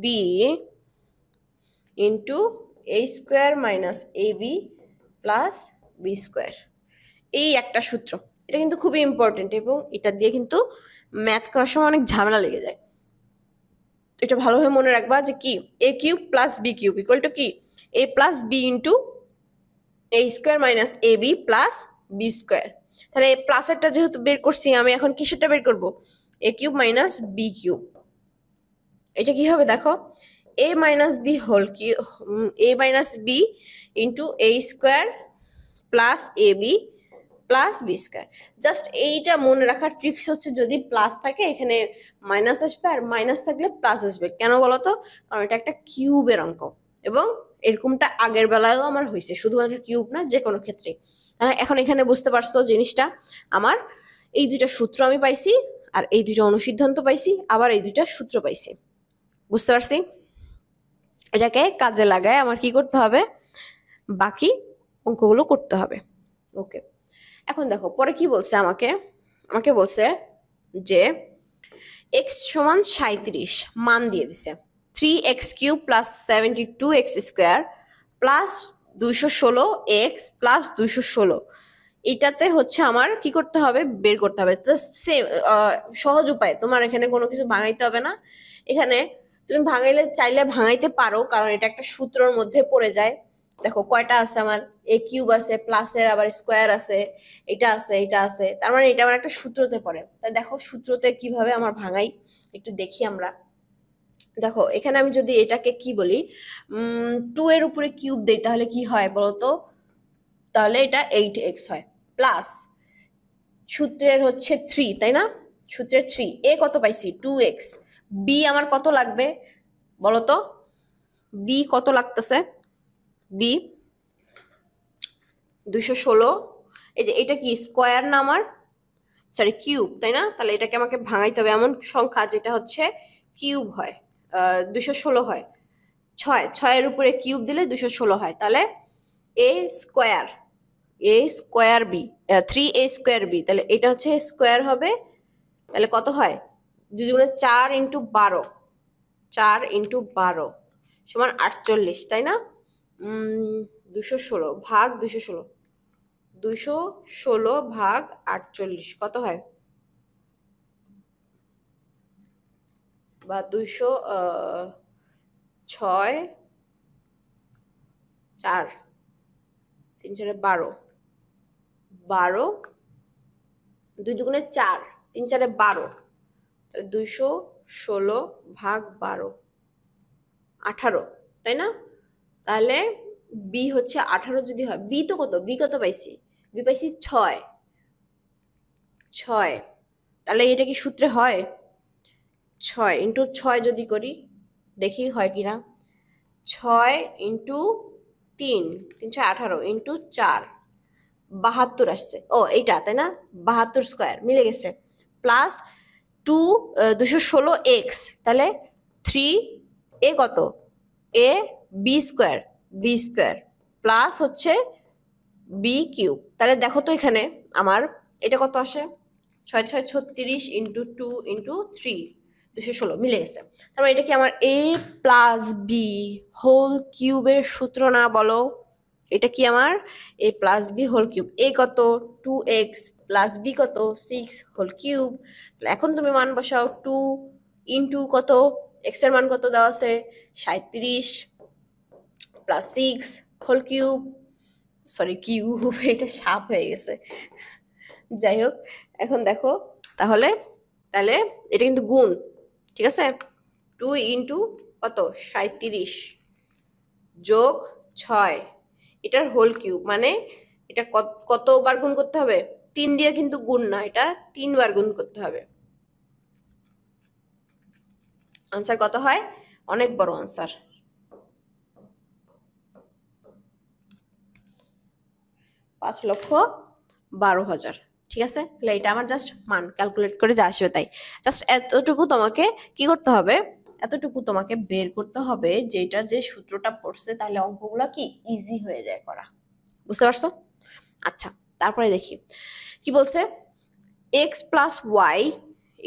B into a square minus ab plus B square, এই একটা সূত্র, এটা কিন্তু খুবই ইম্পর্টেন্ট এবং এটা দিয়ে কিন্তু ম্যাথ করার সময় অনেক ঝামেলা লেগে যায়। এটা ভালোভাবে মনে রাখবা যে কি a cube plus B cube equal to কি a plus B into a square minus ab plus B square. তাহলে প্লাসেরটা যেহেতু বের করছি, আমি এখন কিসেরটা বের করব, a cube minus B cube. এটা কি হবে দেখো, a minus B whole cube, a minus B into a square plus ab plus B square. Just এইটা মনে রাখার ট্রিক্স হচ্ছে, যদি প্লাস থাকে এখানে মাইনাস আসবে, আর মাইনাস থাকলে প্লাস আসবে। কেন বলতো, কারণ এটা একটা কিউবের অঙ্ক, এবং এরকমটা আগের বেলায়ও আমার হয়েছে, শুধুমাত্র কিউব না, যে কোনো ক্ষেত্রে। তাহলে এখন এখানে বুঝতে পারছো জিনিসটা, আমার এই দুইটা সূত্র আমি পাইছি, আর এই দুইটা অনুসিদ্ধান্ত পাইছি, আবার এই দুইটা সূত্র পাইছি, বুঝতে পারছি? এটাকে কাজে লাগায় আমার কি করতে হবে, বাকি অঙ্কগুলো করতে হবে। ওকে, এখন দেখো পরে কি বলছে আমাকে বলছে যে x সমান 37 মান দিয়ে দিছে 3x³ plus 72x square plus 216x plus 216। এটাতে হচ্ছে আমার কি করতে হবে, বের করতে হবে। তো সেম সহজ উপায়, তোমার এখানে কোনো কিছু ভাঙাইতে হবে না। এখানে তুমি ভাঙাইলে চাইলে ভাঙাইতে পারো, কারণ এটা একটা সূত্রের মধ্যে পড়ে যায়। দেখো কয়টা আছে আমার, a³ আছে, প্লাসের আবার স্কোয়ার আছে, এটা আছে, এটা আছে, তার মানে এটা আমার একটা সূত্রতে পড়ে। তাই দেখো সূত্রতে কিভাবে আমার ভাঙাই একটু দেখি আমরা। দেখো এখানে আমি যদি এটাকে কি বলি, 2 এর উপরে কিউব দেই তাহলে কি হয় বলতো, তাহলে এটা 8x হয়। প্লাস সূত্রের হচ্ছে 3, তাই না, সূত্রের 3 এ কত পাইছি 2x, বি আমার কত লাগবে বলতো, বি কত লাগতেছে, বি 216। এই যে এটা কি স্কোয়ার না আমার, সরি কিউব, তাই না, তাহলে এটাকে আমাকে ভাঙাইতে হবে এমন সংখ্যা যেটা হচ্ছে কিউব হয়, 216 হয়। 6 এর উপরে কিউব দিলে 216 হয়, তাহলে a square, B 3a² B, তাহলে এটা হচ্ছে স্কোয়ার হবে। তাহলে কত হয়, 2 দুগুণে 4 ইন্টু 12, 4 ইন্টু 12 সমান 48, তাই না। 216 ভাগ 216, 216 ভাগ 48 কত হয়, বা 206, 4, 3 4 12, 12, 2 দুগুণে 4, 3 4 12, তাহলে 216 ভাগ 12, 18, তাই না। তাহলে বি হচ্ছে 18 যদি হয়, বি তো কত, বি কত পাইছি, বি পাইছি 6, তাহলে এটা কি সূত্রে হয়, 6 ইন্টু 6 যদি করি দেখি হয় কিনা, 6 ইন্টু 3, 3 6 18 ইন্টু 4, 72 আসছে। ও এইটা তাই না, 72 স্কোয়ার মিলে গেছে। প্লাস 216x, তাহলে 3 এ কত, এ বি স্কোয়ার, প্লাস হচ্ছে বি কিউব। তাহলে দেখো তো এখানে আমার এটা কত আসে, 6 6 36 ইন্টু 2 ইন্টু 3, 216 মিলে গেছে। তার মানে এটা কি আমার a প্লাস বি হোল কিউবের সূত্র না বলো, এটা কি আমার a plus B whole cube, a কত 2x প্লাস বি কত 6 হোল কিউব। এখন তুমি মান বসাও, 2 ইন্টু কত, x এর মান কত দেওয়া আছে 37 plus 6 whole cube, sorry cube এটা সাপ হয়ে গেছে, যাই হোক। এখন দেখো তাহলে তাহলে এটা কিন্তু গুণ, ঠিক আছে, 2 ইন্টু কত 37 যোগ 6, এটার হোল কিউব, মানে এটা কতবার গুণ করতে হবে, 3 দিয়ে কিন্তু গুণ না, এটা 3 বার গুণ করতে হবে। আনসার কত হয়, অনেক বড় আনসার, 5,12,000। ঠিক আছে, তাহলে এটা আমার জাস্ট মান ক্যালকুলেট করে যা আসবে তাই, জাস্ট এতটুকু তোমাকে কি করতে হবে, এতটুকু তোমাকে বের করতে হবে যে এটা যে সূত্রটা পড়ছে, তাহলে অঙ্কগুলো কি ইজি হয়ে যায় করা, বুঝতে পারছো। আচ্ছা তারপরে দেখি কি বলছে, X plus Y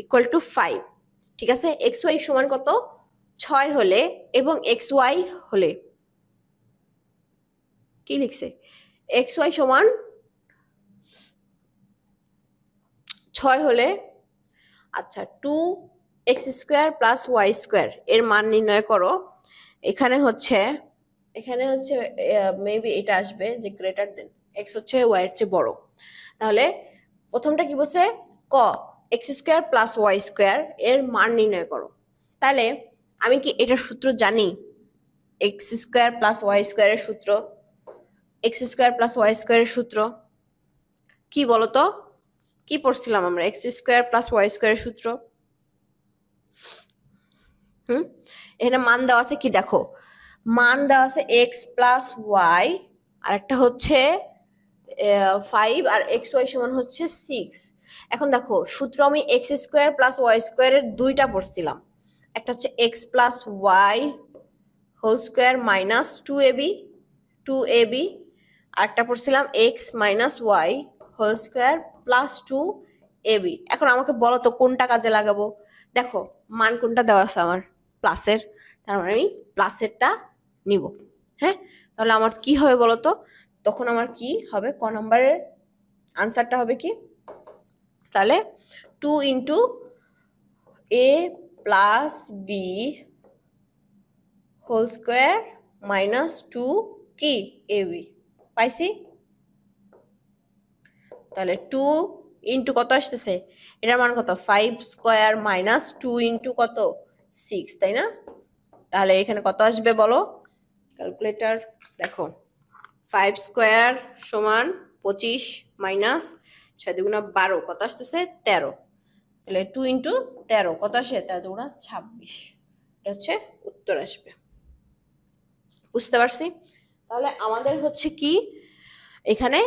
equal to 5, ঠিক আছে, এক্স ওয়াই সমান কত 6 হলে এবং এক্স ওয়াই হলে, কি লিখছে, এক্স ওয়াই সমান 6 হলে, আচ্ছা 2x² প্লাস y² এর মান নির্ণয় করো। এখানে হচ্ছে মেবি এটা আসবে যে গ্রেটার দেন, x হচ্ছে y এর চেয়ে বড়। তাহলে প্রথমটা কি বলছে, ক x² প্লাস y² এর মান নির্ণয় করো। তাহলে আমি কি এটার সূত্র জানি, x² প্লাস y² এর সূত্র, x² প্লাস y² এর সূত্র কি বলতো, কি পড়ছিলাম আমরা, x² প্লাস y² এর সূত্র, এখানে মান দেওয়া আছে কি দেখো, মান দেওয়া আছে এক্স প্লাস ওয়াই, আর একটা হচ্ছে 5, আর এক্স ওয়াই সমান হচ্ছে 6। এখন দেখো সূত্র আমি x² প্লাস y² এর দুইটা পড়ছিলাম, একটা হচ্ছে X plus Y whole square minus 2ab, 2ab, আরেকটা পড়ছিলাম x minus Y whole square plus 2ab। এখন আমাকে বলো তো কোনটা কাজে লাগাবো। দেখো মান কোনটা দেওয়া আছে আমার, প্লাসের, তার মানে আমি প্লাসেরটা নিব। হ্যাঁ, তাহলে আমার কি হবে বলো তো, তখন আমার কি হবে, ক নম্বরের আনসারটা হবে কি, তাহলে 2 into a plus B whole square minus 2 কি ab পাইছি। তাহলে 2 ইন্টু কত আসতেছে, এটার মান কত 5 স্কোয়ার মাইনাস 2 ইন্টু কত 6, তাই না। তাহলে এখানে কত আসবে বলো, ক্যালকুলেটর দেখো, 5 স্কোয়ার সমান 25 মাইনাস 6 দুগুণা 12, কত আসতেছে 13। তাহলে 2 ইন্টু 13 কত আসে, 13 দুগুণা 26, এটা হচ্ছে উত্তর আসবে। বুঝতে পারছি। তাহলে আমাদের হচ্ছে কি এখানে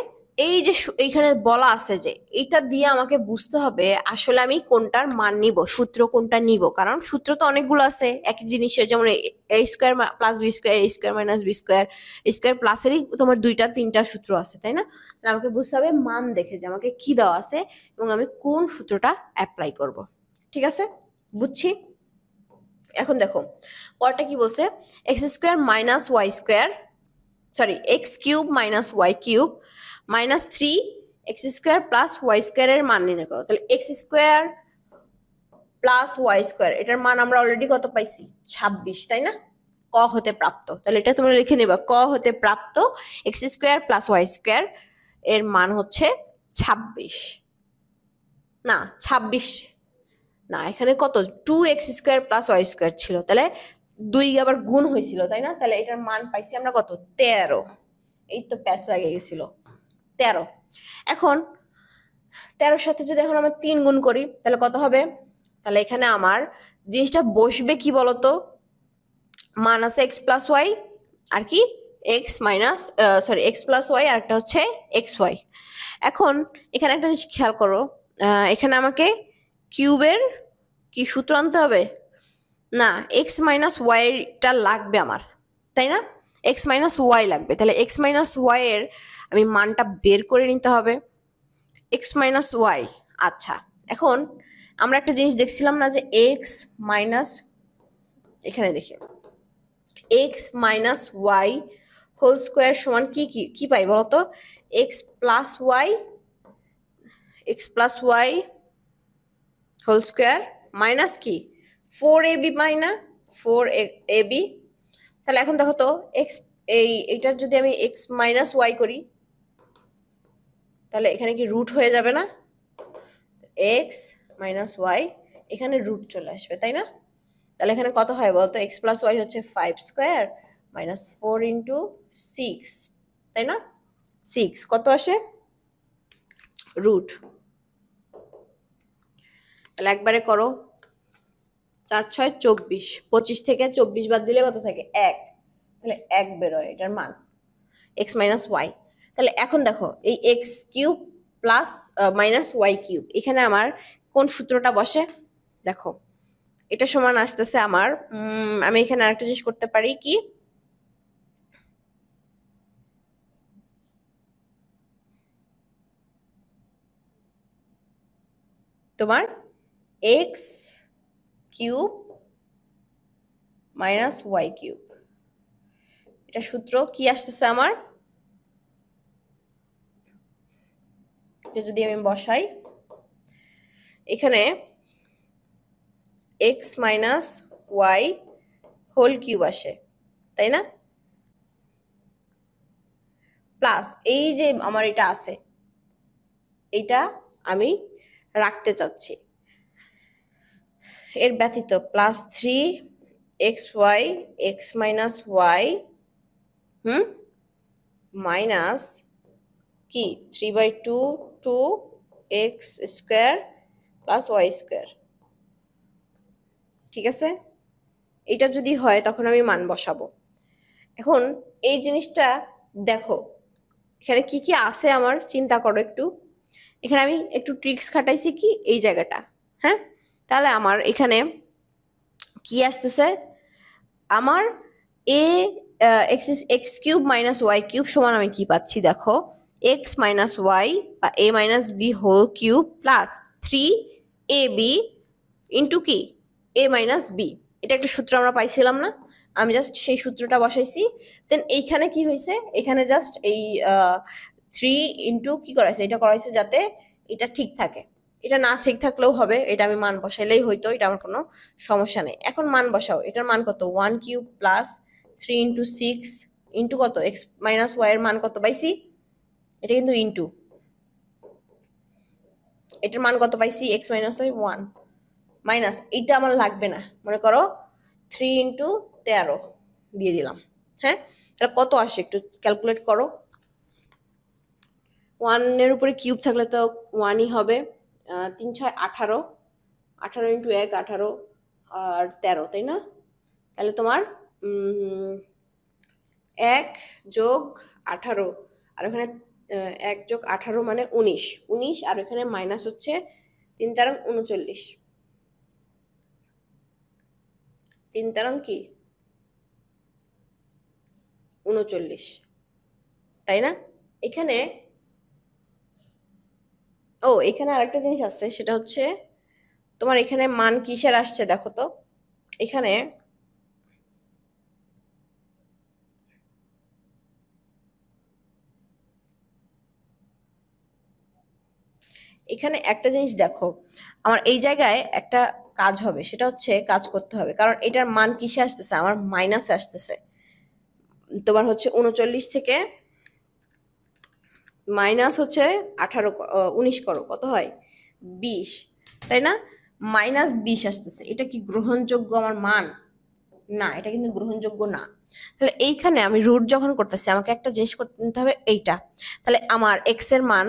এই যে এইখানে বলা আছে যে এটা দিয়ে আমাকে বুঝতে হবে আসলে আমি কোনটার মান নিব, সূত্র কোনটা নিব, কারণ সূত্র তো অনেকগুলো আছে একই জিনিসের, যেমন a square plus B square, a square minus B square, square প্লাসেরই তোমার 2-3টা সূত্র আছে, তাই না। আমাকে বুঝতে হবে মান দেখে যে আমাকে কি দেওয়া আছে এবং আমি কোন সূত্রটা অ্যাপ্লাই করব। ঠিক আছে, বুঝছি। এখন দেখো পরটা কি বলছে, X square minus Y square, sorry X cube minus Y cube minus 3 X square plus Y স্কোয়ারের মান নির্ণয় করো। তাহলে X square plus Y square, এটার মান আমরা অলরেডি কত পাইছি 26, তাই না। ক হতে প্রাপ্ত, তাহলে এটা তোমরা লিখে নেবা, ক হতে প্রাপ্ত X square plus Y square এর মান হচ্ছে 26, না 26 না, এখানে কত 2x square plus Y square ছিল, তাহলে 2 আবার গুণ হয়েছিল, তাই না। তাহলে এটার মান পাইছি আমরা কত 13, এই তো প্যাচ লাগে গেছিল 13। এখন 13 সাথে যদি এখন আমরা 3 গুণ করি তাহলে কত হবে, তাহলে এখানে আমার জিনিসটা বসবে কি বলতো, মান আছে এক্স প্লাস ওয়াই আর কি X minus sorry X plus Y আর একটা হচ্ছে এক্স ওয়াই। এখন এখানে একটা জিনিস খেয়াল করো, এখানে আমাকে কিউবের কি সূত্র আনতে হবে, না এক্স মাইনাস ওয়াইটা লাগবে আমার, তাই না, এক্স মাইনাস ওয়াই লাগবে। তাহলে এক্স মাইনাস ওয়াই এর আমি মানটা বের করে নিতে হবে, এক্স মাইনাস ওয়াই। আচ্ছা, এখন আমরা একটা জিনিস দেখছিলাম না যে এক্স মাইনাস, এখানে দেখি X minus Y whole square সমান কি কি কি পাই বলতো, X plus Y whole square minus কি 4ab পাই না, 4ab। তাহলে এখন দেখো তো এক্স এইটার যদি আমি এক্স মাইনাস ওয়াই করি তাহলে এখানে কি রুট হয়ে যাবে না, এক্স মাইনাস ওয়াই এখানে রুট চলে আসবে, তাই না। তাহলে এখানে কত হয় বলতো, এক্স প্লাস ওয়াই হচ্ছে 5 স্কোয়ার মাইনাস 4 ইন্টু 6, তাই না, 6 কত আসে রুট। তাহলে একবারে করো, 4 6 24, 25 থেকে 24 বাদ দিলে কত থাকে 1, তাহলে 1 বেরোয় এটার মান এক্স মাইনাস ওয়াই। তাহলে এখন দেখো এই X cube plus minus Y cube, এখানে আমার কোন সূত্রটা বসে দেখো, এটা সমান আসতেছে আমার আমি এখানে আরেকটা জিনিস করতে পারি কি, তোমার X cube minus Y cube, এটা সূত্র কি আসতেছে আমার, এটা যদি আমি বসাই এখানে X minus Y whole cube আসে, তাই না, প্লাস এই যে আমার এটা আছে এটা আমি রাখতে চাচ্ছি, এর ব্যতীত plus 3xy X minus Y minus কি 3/2 2x square plus Y square. ঠিক আছে, এটা যদি হয় তখন আমি মান বসাবো। এখন এই জিনিসটা দেখো এখানে কি কি আছে আমার চিন্তা করো একটু, এখানে আমি একটু ট্রিক্স খাটাইছি কি এই জায়গাটা, হ্যাঁ। তাহলে আমার এখানে কি আসতেছে, আমার A X cube minus Y cube সমান আমি কি পাচ্ছি দেখো, এক্স মাইনাস ওয়াই বা A minus B whole cube plus 3ab into কি এ মাইনাস বি। এটা একটা সূত্র আমরা পাইছিলাম না, আমি জাস্ট সেই সূত্রটা বসাইছি। দেন এইখানে কি হয়েছে, এখানে জাস্ট এই 3 ইন্টু কি করাইছে, এটা করাইছে যাতে এটা ঠিক থাকে। এটা না ঠিক থাকলেও হবে, এটা আমি মান বসাইলেই হইতো, এটা আমার কোনো সমস্যা নেই। এখন মান বসাও, এটার মান কত, 1 কিউব প্লাস 3 ইন্টু 6 ইন্টু কত এক্স মাইনাস ওয়াই এর মান কত পাইছি, এটা কিন্তু ইন্টু, এটার মান কত পাইছি এক্স মাইনাস ওয়াই 1 মাইনাস, এইটা আমার লাগবে না, মনে করো 3 ইন্টু 13 দিয়ে দিলাম। হ্যাঁ, তাহলে কত আসে একটু ক্যালকুলেট করো। 1 এর উপরে কিউব থাকলে তো 1ই হবে। 3 6 18, 18 ইন্টু 1 18 আর 13, তাই না? তাহলে তোমার 1 যোগ 18 আর ওখানে 1 যোগ 18 মানে 19, 19 আর এখানে মাইনাস হচ্ছে 3 তেরং 39, 3 তেরং কি 39, তাই না? এখানে এখানে আরেকটা জিনিস আসছে, সেটা হচ্ছে তোমার এখানে মান কিসের আসছে দেখো তো, এখানে এখানে একটা জিনিস দেখো, আমার এই জায়গায় একটা কাজ হবে, সেটা হচ্ছে কাজ করতে হবে, কারণ এটার মান কিসে আসতেছে, আমার মাইনাসে আসতেছে। তোমার হচ্ছে 39 থেকে মাইনাস হচ্ছে 18 19 করো, কত হয় 20, তাই না? মাইনাস 20 আসতেছে, এটা কি গ্রহণযোগ্য আমার মান? না, এটা কিন্তু গ্রহণযোগ্য না। তাহলে এইখানে আমি রুট যখন করতেছি আমাকে একটা জিনিস করতে নিতে হবে, এইটা। তাহলে আমার এক্স এর মান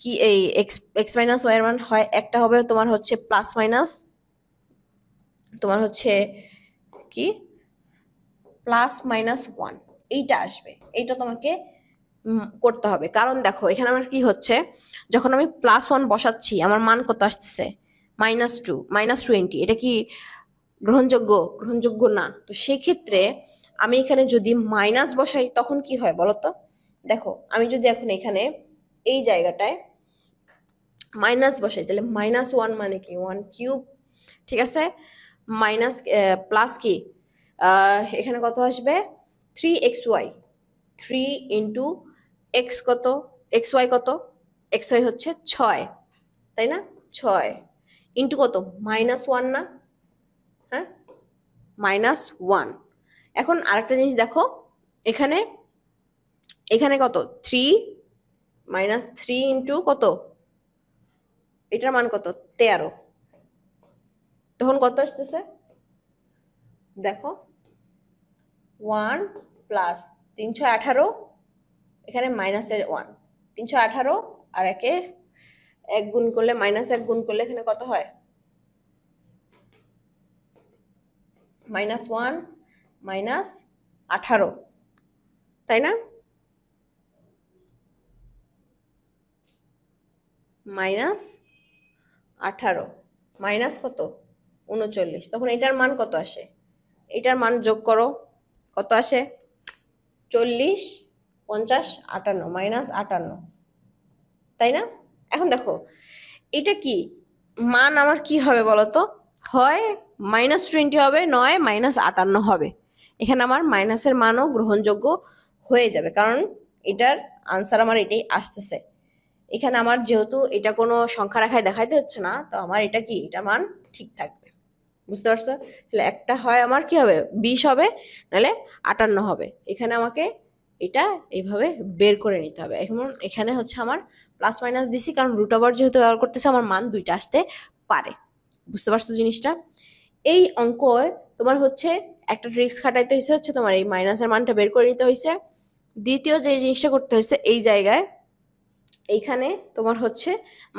কি, এই এক্স মাইনাস ওয়াই এর মান হয় একটা হবে তোমার হচ্ছে প্লাস মাইনাস, তোমার হচ্ছে কি প্লাস মাইনাস 1, এইটা আসবে, এইটা তোমাকে করতে হবে। কারণ দেখো এখানে আমার কি হচ্ছে, যখন আমি +1 বসাচ্ছি আমার মান কত আসতেছে -2 -20, এটা কি গ্রহণযোগ্য? গ্রহণযোগ্য না। তো সেক্ষেত্রে আমি এখানে যদি মাইনাস বসাই তখন কি হয় বলো তো? দেখো আমি যদি এখন এখানে এই জায়গাটায় মাইনাস বসাই, তাহলে -1 মানে কি 1 কিউব, ঠিক আছে, মাইনাস প্লাস কি এখানে কত আসবে 3xy, 3 ইন্টু এক্স কত, এক্স ওয়াই কত, এক্স ওয়াই হচ্ছে 6, তাই না? 6 ইন্টু কত -1 না, হ্যাঁ -1। এখন আরেকটা জিনিস দেখো, এখানে এখানে কত 3 -3 ইন্টু কত, এটার মান কত 13, তখন কত আসতেছে দেখো 1 প্লাস 3 6 18, এখানে মাইনাসের 1, 3 6 18 আর একে 1 গুণ করলে -1 গুণ করলে এখানে কত হয় -1 -18, তাই না? -18 মাইনাস কত 39, তখন এটার মান কত আসে, এটার মান যোগ করো কত আসে 40 50 58 -58, তাই না? এখন দেখো এটা কি মান আমার কি হবে বলতো, হয় -20 হবে, নয় -58 হবে। এখানে আমার মাইনাসের মানও গ্রহণযোগ্য হয়ে যাবে, কারণ এটার আনসার আমার এটাই আসতেছে। এখানে আমার যেহেতু এটা কোনো সংখ্যা রেখায় দেখাইতে হচ্ছে না, তো আমার এটা কি, এটা মান ঠিক থাকবে। বুঝতে পারছো? তাহলে একটা হয় আমার কি হবে 20 হবে, নাহলে 58 হবে। এখানে আমাকে এটা এইভাবে বের করে নিতে হবে। এখন এখানে হচ্ছে আমার প্লাস মাইনাস দিছি, কারণ রুট ওভার যেহেতু ব্যবহার করতেছে আমার মান দুইটা আসতে পারে। বুঝতে পারছো জিনিসটা? এই অঙ্ক তোমার হচ্ছে একটা ট্রিক্স খাটাইতে হয়েছে, হচ্ছে তোমার এই মাইনাসের মানটা বের করে নিতে হয়েছে। দ্বিতীয় যে জিনিসটা করতে হয়েছে, এই জায়গায় এইখানে তোমার হচ্ছে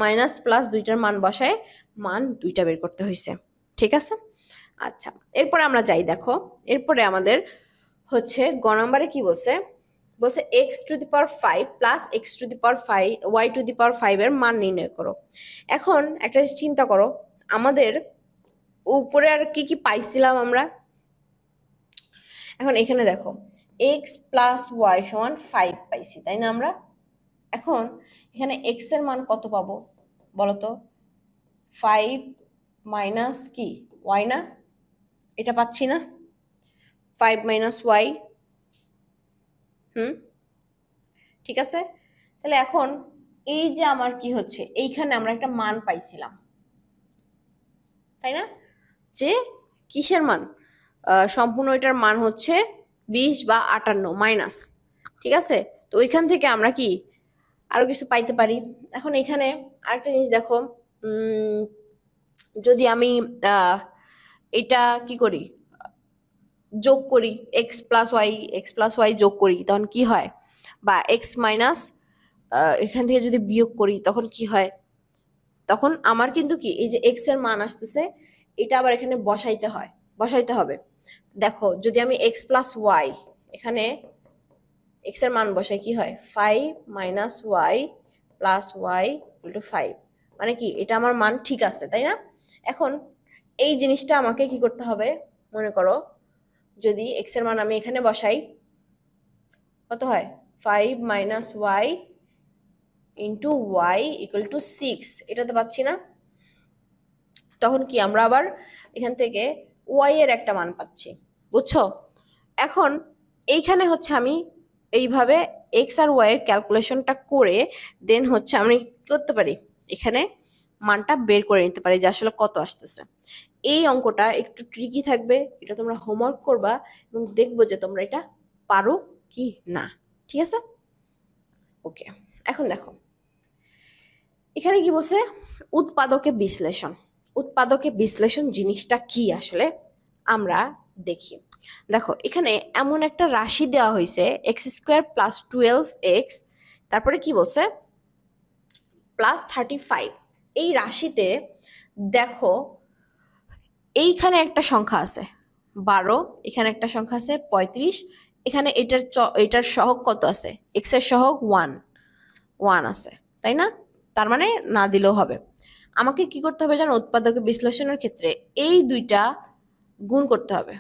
মাইনাস প্লাস দুইটার মান বসায় মান দুইটা বের করতে হয়েছে। ঠিক আছে? আচ্ছা, এরপরে আমরা যাই, দেখো এরপরে আমাদের হচ্ছে গ নাম্বারে কি বলছে, বলছে x⁵ প্লাস y⁵ এর মান নির্ণয় করো। এখন একটা চিন্তা করো, আমাদের উপরে আর কি কি পাইছিলাম আমরা, এখন এখানে দেখো এক্স প্লাস ওয়াই সমান 5 পাইছি, তাই না? আমরা এখন এখানে এক্স এর মান কত পাবো বলতো? 5 মাইনাস কি ওয়াই না? এটা পাচ্ছি না? 5 মাইনাস ওয়াই। ঠিক আছে, তাহলে এখন এই যে আমার কি হচ্ছে, এইখানে আমরা একটা মান পাইছিলাম, তাই না? যে কিসের মান? সম্পূর্ণ এটার মান হচ্ছে 20 বা 58 মাইনাস। ঠিক আছে, তো ওইখান থেকে আমরা কি আরো কিছু পাইতে পারি। এখন এখানে আরেকটা জিনিস দেখো, যদি আমি এটা কি করি, যোগ করি, এক্স প্লাস ওয়াই যোগ করি, তখন কি হয়? বা এক্স মাইনাস এখান থেকে যদি বিয়োগ করি তখন কি হয়? তখন আমার কিন্তু কি এই যে এক্স এর মান আসতেছে, এটা আবার এখানে বসাইতে হবে। দেখো, যদি আমি এক্স প্লাস ওয়াই এখানে এক্স এর মান বসাই, কি হয়? 5 minus Y plus Y equal to 5। মানে কি এটা আমার মান ঠিক আছে, তাই না? এখন এই জিনিসটা আমাকে কি করতে হবে, মনে করো যদি এক্স এর মান আমি এখানে বসাই, কত হয়? 5 minus Y into Y equal to 6, এটাতে পাচ্ছি না? তখন কি আমরা আবার এখান থেকে ওয়াই এর একটা মান পাচ্ছি, বুঝছো? এখন এইখানে হচ্ছে আমি এইভাবে এক্স আর ওয়াই এর ক্যালকুলেশনটা করে দেন হচ্ছে আমি কি করতে পারি, এখানে মানটা বের করে নিতে পারি যে আসলে কত আসতেছে। এই অঙ্কটা একটু ট্রিকি থাকবে, এটা তোমরা হোমওয়ার্ক করবা এবং দেখবো যে তোমরা এটা পারো কি না। ঠিক আছে, ওকে। এখন দেখো এখানে কি বলছে, উৎপাদকে বিশ্লেষণ। উৎপাদকে বিশ্লেষণ জিনিসটা কি আসলে আমরা দেখি। দেখো এখানে এমন একটা রাশি দেওয়া হয়েছে এক্স স্কোয়ার প্লাস 12x, তারপরে কি বলছে প্লাস 35। এই রাশিতে দেখো এইখানে একটা সংখ্যা আছে 12, এখানে একটা সংখ্যা আছে 35, এখানে এটার সহগ কত আছে? এক্স এর সহগ 1 আছে, তাই না? তার মানে না দিলেও হবে। আমাকে কি করতে হবে জানো, উৎপাদক বিশ্লেষণের ক্ষেত্রে এই দুইটা গুণ করতে হবে।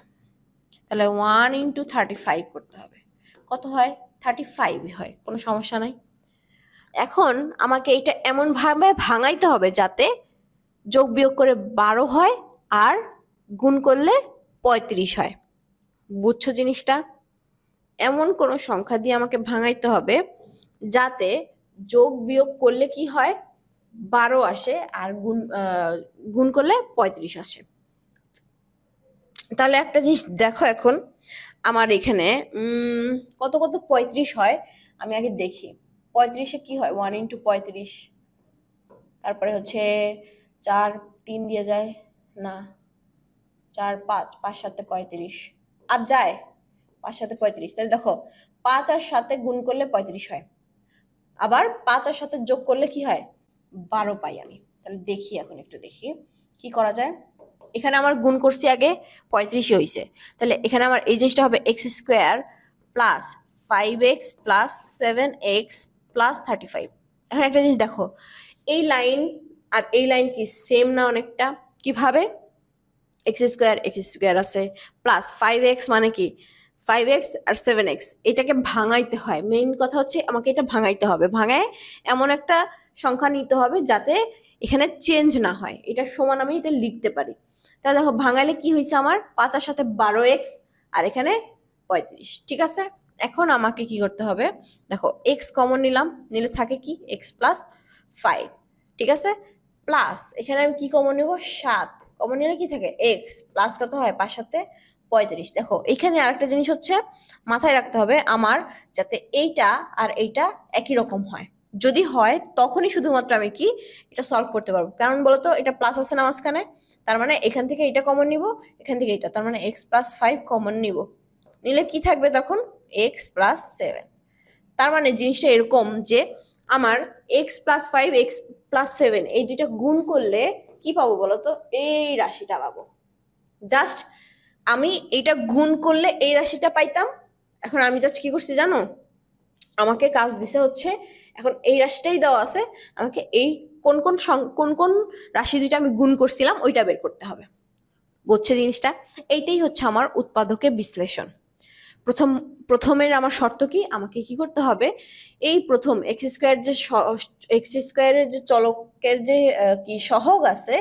তাহলে 1 ইন্টু 35 করতে হবে, কত হয়? 35 হয়, কোনো সমস্যা নাই। এখন আমাকে এটা এমন ভাবে ভাঙাইতে হবে যাতে যোগ বিয়োগ করে 12 হয় আর গুণ করলে 35 হয়। বুঝছো জিনিসটা? এমন কোনো সংখ্যা দিয়ে আমাকে ভাঙাইতে হবে যাতে যোগ বিয়োগ করলে কি হয়, 12 আসে আর গুণ করলে 35 আসে। তাহলে একটা জিনিস দেখো, এখন আমার এখানে কত কত 35 হয় আমি আগে দেখি। 35-এ কি হয়? 1 ইন্টু 35, তারপরে হচ্ছে 4 3 দিয়ে যায় না, 4 5 5 7 35 আর যায় 5 7 35। তাহলে দেখো 5 আর 7 গুণ করলে 35 হয়, আবার 5 আর 7 যোগ করলে কি হয়? 12 পাই আমি। তাহলে দেখি, এখন একটু দেখি কি করা যায়। এখানে আমার গুণ করছি আগে 35 হয়েছে, তাহলে এখানে আমার এই জিনিসটা হবে x square plus 5x plus 7x plus 35। এখন একটা জিনিস দেখো, এই লাইন আর এই লাইন কি সেম না অনেকটা? কিভাবে? এক্স স্কোয়ার আছে প্লাস 5x মানে কি 5x আর 7x, এটাকে ভাঙাইতে হয়। মেইন কথা হচ্ছে আমাকে এটা ভাঙাইতে হবে, ভাঙায় এমন একটা সংখ্যা নিতে হবে যাতে এখানে চেঞ্জ না হয়, এটা সমান আমি এটা লিখতে পারি। তাহলে দেখো ভাঙাইলে কি হয়েছে, আমার 5 এর সাথে 12x আর এখানে 35। ঠিক আছে, এখন আমাকে কি করতে হবে, দেখো x কমন নিলাম, নিলে থাকে কি x প্লাস 5। ঠিক আছে, প্লাস এখানে আমি কি কমন নেব? 7 কমন নিলে কি থাকে? x প্লাস কত হয়? 5 সাথে 35। দেখো এখানে আরেকটা জিনিস হচ্ছে মাথায় রাখতে হবে আমার, যাতে এইটা আর এইটা একই রকম হয়। যদি হয় তখনই শুধুমাত্র আমি কি এটা সলভ করতে পারবো। কারণ বলতো এটা প্লাস আছে না মাঝখানে, তার মানে এখান থেকে এটা কমন নিব, এখান থেকে এটা, তার মানে x প্লাস 5 কমন নিব, নিলে কি থাকবে তখন? x plus 7। তার মানে জিনিসটা এরকম যে আমার এক্স প্লাস 5 এক্স প্লাস 7 এই দুইটা গুণ করলে কি পাবো বলতো? এই রাশিটা পাবো। জাস্ট আমি এটা গুণ করলে এই রাশিটা পাইতাম। এখন আমি জাস্ট কি করছি জানো, আমাকে কাজ দিছে হচ্ছে এখন এই রাশিটাই দেওয়া আছে, আমাকে এই কোন কোন কোন কোন রাশি দুইটা আমি গুণ করছিলাম ওইটা বের করতে হবে। বুঝছে জিনিসটা? এইটাই হচ্ছে আমার উৎপাদকে বিশ্লেষণ। প্রথমের আমার শর্ত কি, আমাকে কি করতে হবে, এই প্রথম এক্স স্কোয়ারের যে চলকের যে কি সহগ আছে,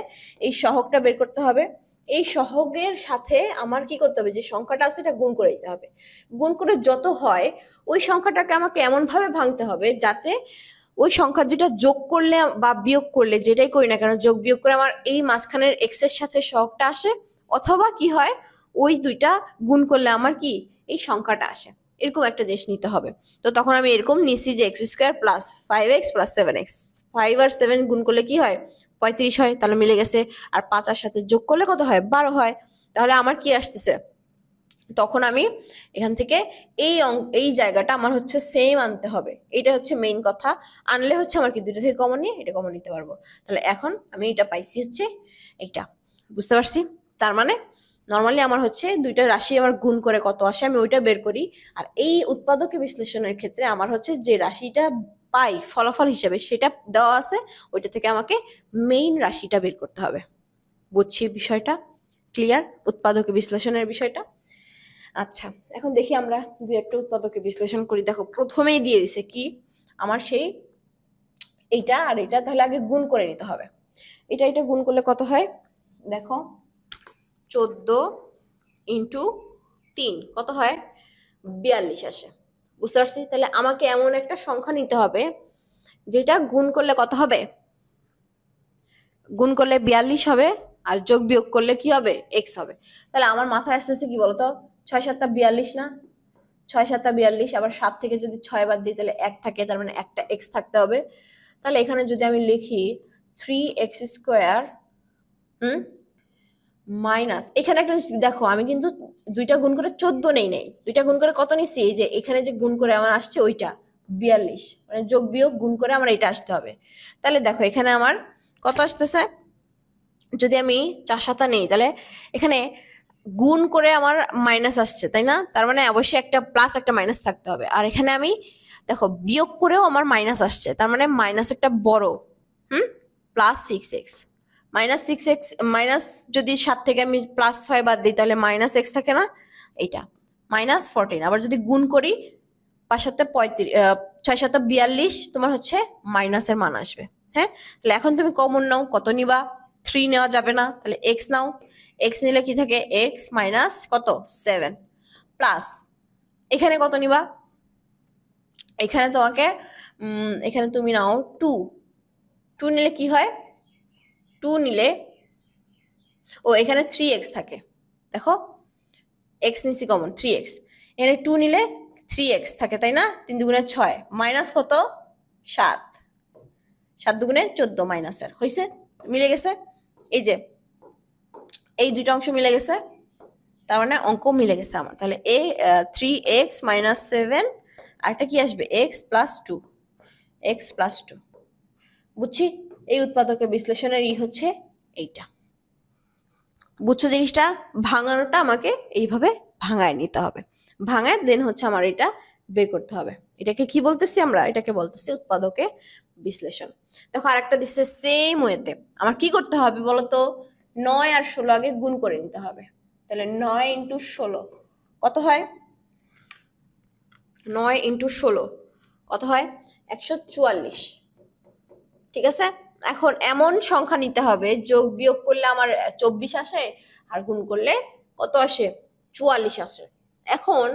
এই সহগটা বের করতে হবে। এই সহগের সাথে আমার কি করতে হবে, যে সংখ্যাটা আছে এটা গুণ করে দিতে হবে। গুণ করে যত হয় ওই সংখ্যাটাকে আমাকে এমন ভাবে ভাঙতে হবে যাতে ওই সংখ্যা দুইটা যোগ করলে বা বিয়োগ করলে, যেটাই করি না কেন, যোগ বিয়োগ করে আমার এই মাঝখানের এক্স এর সাথে সহগটা আসে, অথবা কি হয় ওই দুইটা গুণ করলে আমার কি এই সংখ্যাটা আসে, এরকম একটা জিনিস নিতে হবে। তো তখন আমি এরকম নিচ্ছি যে x square plus 5x plus 7x, 5 আর 7 গুণ করলে কি হয় 35 হয়, তাহলে মিলে গেছে। আর 5 আর সাথে যোগ করলে কত হয় 12 হয়। তাহলে আমার কি আসতেছে, তখন আমি এখান থেকে এই জায়গাটা আমার হচ্ছে সেম আনতে হবে, এটা হচ্ছে মেইন কথা। আনলে হচ্ছে আমার কি দুইটা থেকে কমন নিয়ে এটা কমন নিতে পারবো। তাহলে এখন আমি এটা পাইছি হচ্ছে এইটা, বুঝতে পারছি। তার মানে নর্মালি আমার হচ্ছে দুইটা রাশি আমার গুণ করে কত আসে আমি ওইটা বের করি। আর এই উৎপাদকে বিশ্লেষণের ক্ষেত্রে আমার হচ্ছে যে রাশিটা পাই ফলাফল হিসেবে সেটা দেওয়া আছে, ওইটা থেকে আমাকে মেইন রাশিটা বের করতে হবে। বুঝছি বিষয়টা, ক্লিয়ার উৎপাদকে বিশ্লেষণের বিষয়টা। আচ্ছা, এখন দেখি আমরা দুই একটা উৎপাদকে বিশ্লেষণ করি। দেখো প্রথমেই দিয়ে দিছে কি আমার সেই এইটা আর এটা, তাহলে আগে গুণ করে নিতে হবে। এটা গুণ করলে কত হয় দেখো, 14 ইন্টু 3 কত হয় 42 আসে, বুঝতে পারছি। তাহলে আমাকে এমন একটা সংখ্যা নিতে হবে যেটা গুণ করলে কত হবে, গুণ করলে 42 হবে, আর যোগ বিয়োগ করলে কি হবে এক্স হবে। তাহলে আমার মাথায় আসতেছে কি বলতো, 6 7 42 না, 6 7 42, আবার 7 থেকে যদি 6 বাদ দিই তাহলে 1 থাকে, তার মানে একটা এক্স থাকতে হবে। তাহলে এখানে যদি আমি লিখি 3x স্কোয়ার মাইনাস, এখানে একটা দেখো আমি কিন্তু দুইটা গুণ করে 14 নেই, দুইটা গুণ করে কত নিচ্ছি, এই যে এখানে যে গুণ করে আমার আসছে ওইটা 42, মানে যোগ বিয়োগ গুণ করে আমার এটা আসতে হবে। তাহলে দেখো এখানে আমার কত আসতেছে, যদি আমি 4 7 নেই তাহলে এখানে গুণ করে আমার মাইনাস আসছে, তাই না? তার মানে অবশ্যই একটা প্লাস একটা মাইনাস থাকতে হবে। আর এখানে আমি দেখো বিয়োগ করেও আমার মাইনাস আসছে, তার মানে মাইনাস একটা বড়, plus 6x, minus 6x, minus যদি 7 থেকে আমি প্লাস 6 বাদ দিই তাহলে মাইনাস এক্স থাকে না, এইটা মাইনাস 14। আবার যদি গুণ করি 5 7 35, 6 7 42, তোমার হচ্ছে মাইনাসের মান আসবে। হ্যাঁ, তাহলে এখন তুমি কমন নাও, কত নিবা, 3 নেওয়া যাবে না, তাহলে এক্স নাও। এক্স নিলে কি থাকে এক্স মাইনাস কত 7 প্লাস, এখানে কত নিবা, এখানে তোমাকে এখানে তুমি নাও 2, 2 নিলে কি হয়, 2 নিলে ও এখানে 3x থাকে, দেখো x নিচে কমন 3x, এখানে 2 নিলে 3x থাকে, তাই না? 3 দুগুণে 6 মাইনাস কত 7, 7 দুগুণে 14 মাইনাসের হয়েছে, মিলে গেছে। এই যে এই দুইটা অংশ মিলে গেছে, তার মানে অঙ্ক মিলে গেছে আমার। তাহলে এই 3x মাইনাস 7 আর একটা কি আসবে x প্লাস 2, x প্লাস 2, বুঝছি। এই উৎপাদকের বিশ্লেষণের হচ্ছে এইটা, বুঝছো জিনিসটা। ভাঙানোটা আমাকে এইভাবে ভাঙায় নিতে হবে, ভাঙায় দেন হচ্ছে আমার এটা বের করতে হবে। এটাকে কি বলতেছি আমরা, এটাকে বলতেছি উৎপাদকে বিশ্লেষণ। দেখো আরেকটা দিচ্ছে সেম ওয়েতে, আমার কি করতে হবে বলতো, 9 আর 16 আগে গুণ করে নিতে হবে। তাহলে 9 ইন্টু 16 কত হয়, 9 ইন্টু 16 কত হয় 144, ঠিক আছে। এখন এমন সংখ্যা নিতে হবে যোগ বিয়োগ করলে আমার 24 আসে, আর গুণ করলে কত আসে 44 আসে। এখন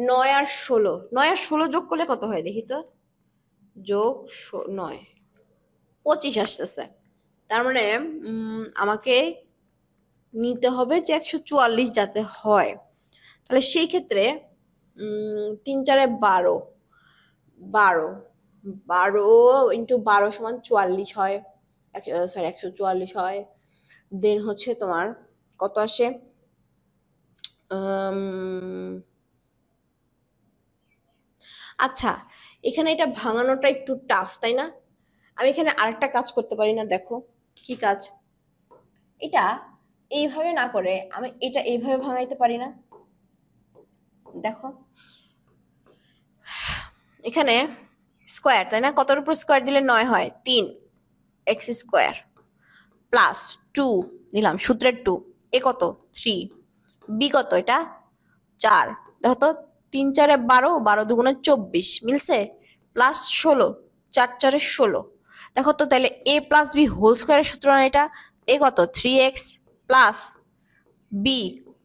9 আর 16, 9 আর 16 যোগ করলে কত হয় দেখি তো, যোগ 9 25 আসতেছে। তার মানে আমাকে নিতে হবে যে 144 যাতে হয়। তাহলে সেই ক্ষেত্রে 3 4 12, 12 ইন্টু 12 সমান 44 হয়, সরি 144 হয়। দেন হচ্ছে তোমার কত আসে, আচ্ছা এখানে এটা ভাঙানোটা একটু টাফ, তাই না? আমি এখানে আরেকটা কাজ করতে পারি না, দেখো কি কাজ, এটা এইভাবে না করে আমি এটা এইভাবে ভাঙাইতে পারি না। দেখো এখানে স্কোয়ার, তাই না? কতর উপর স্কোয়ার দিলে 9 হয়, 3x স্কোয়ার প্লাস 2 নিলাম সূত্রের 2, এ কত 3, বি কত এটা 4 দেখো তো 3 4 12 12 দুগুণে 24 মিলছে প্লাস 16 4 4 16 দেখো তো তাহলে a প্লাস বি হোল স্কয়ারের সূত্র না এটা a কত 3x plus b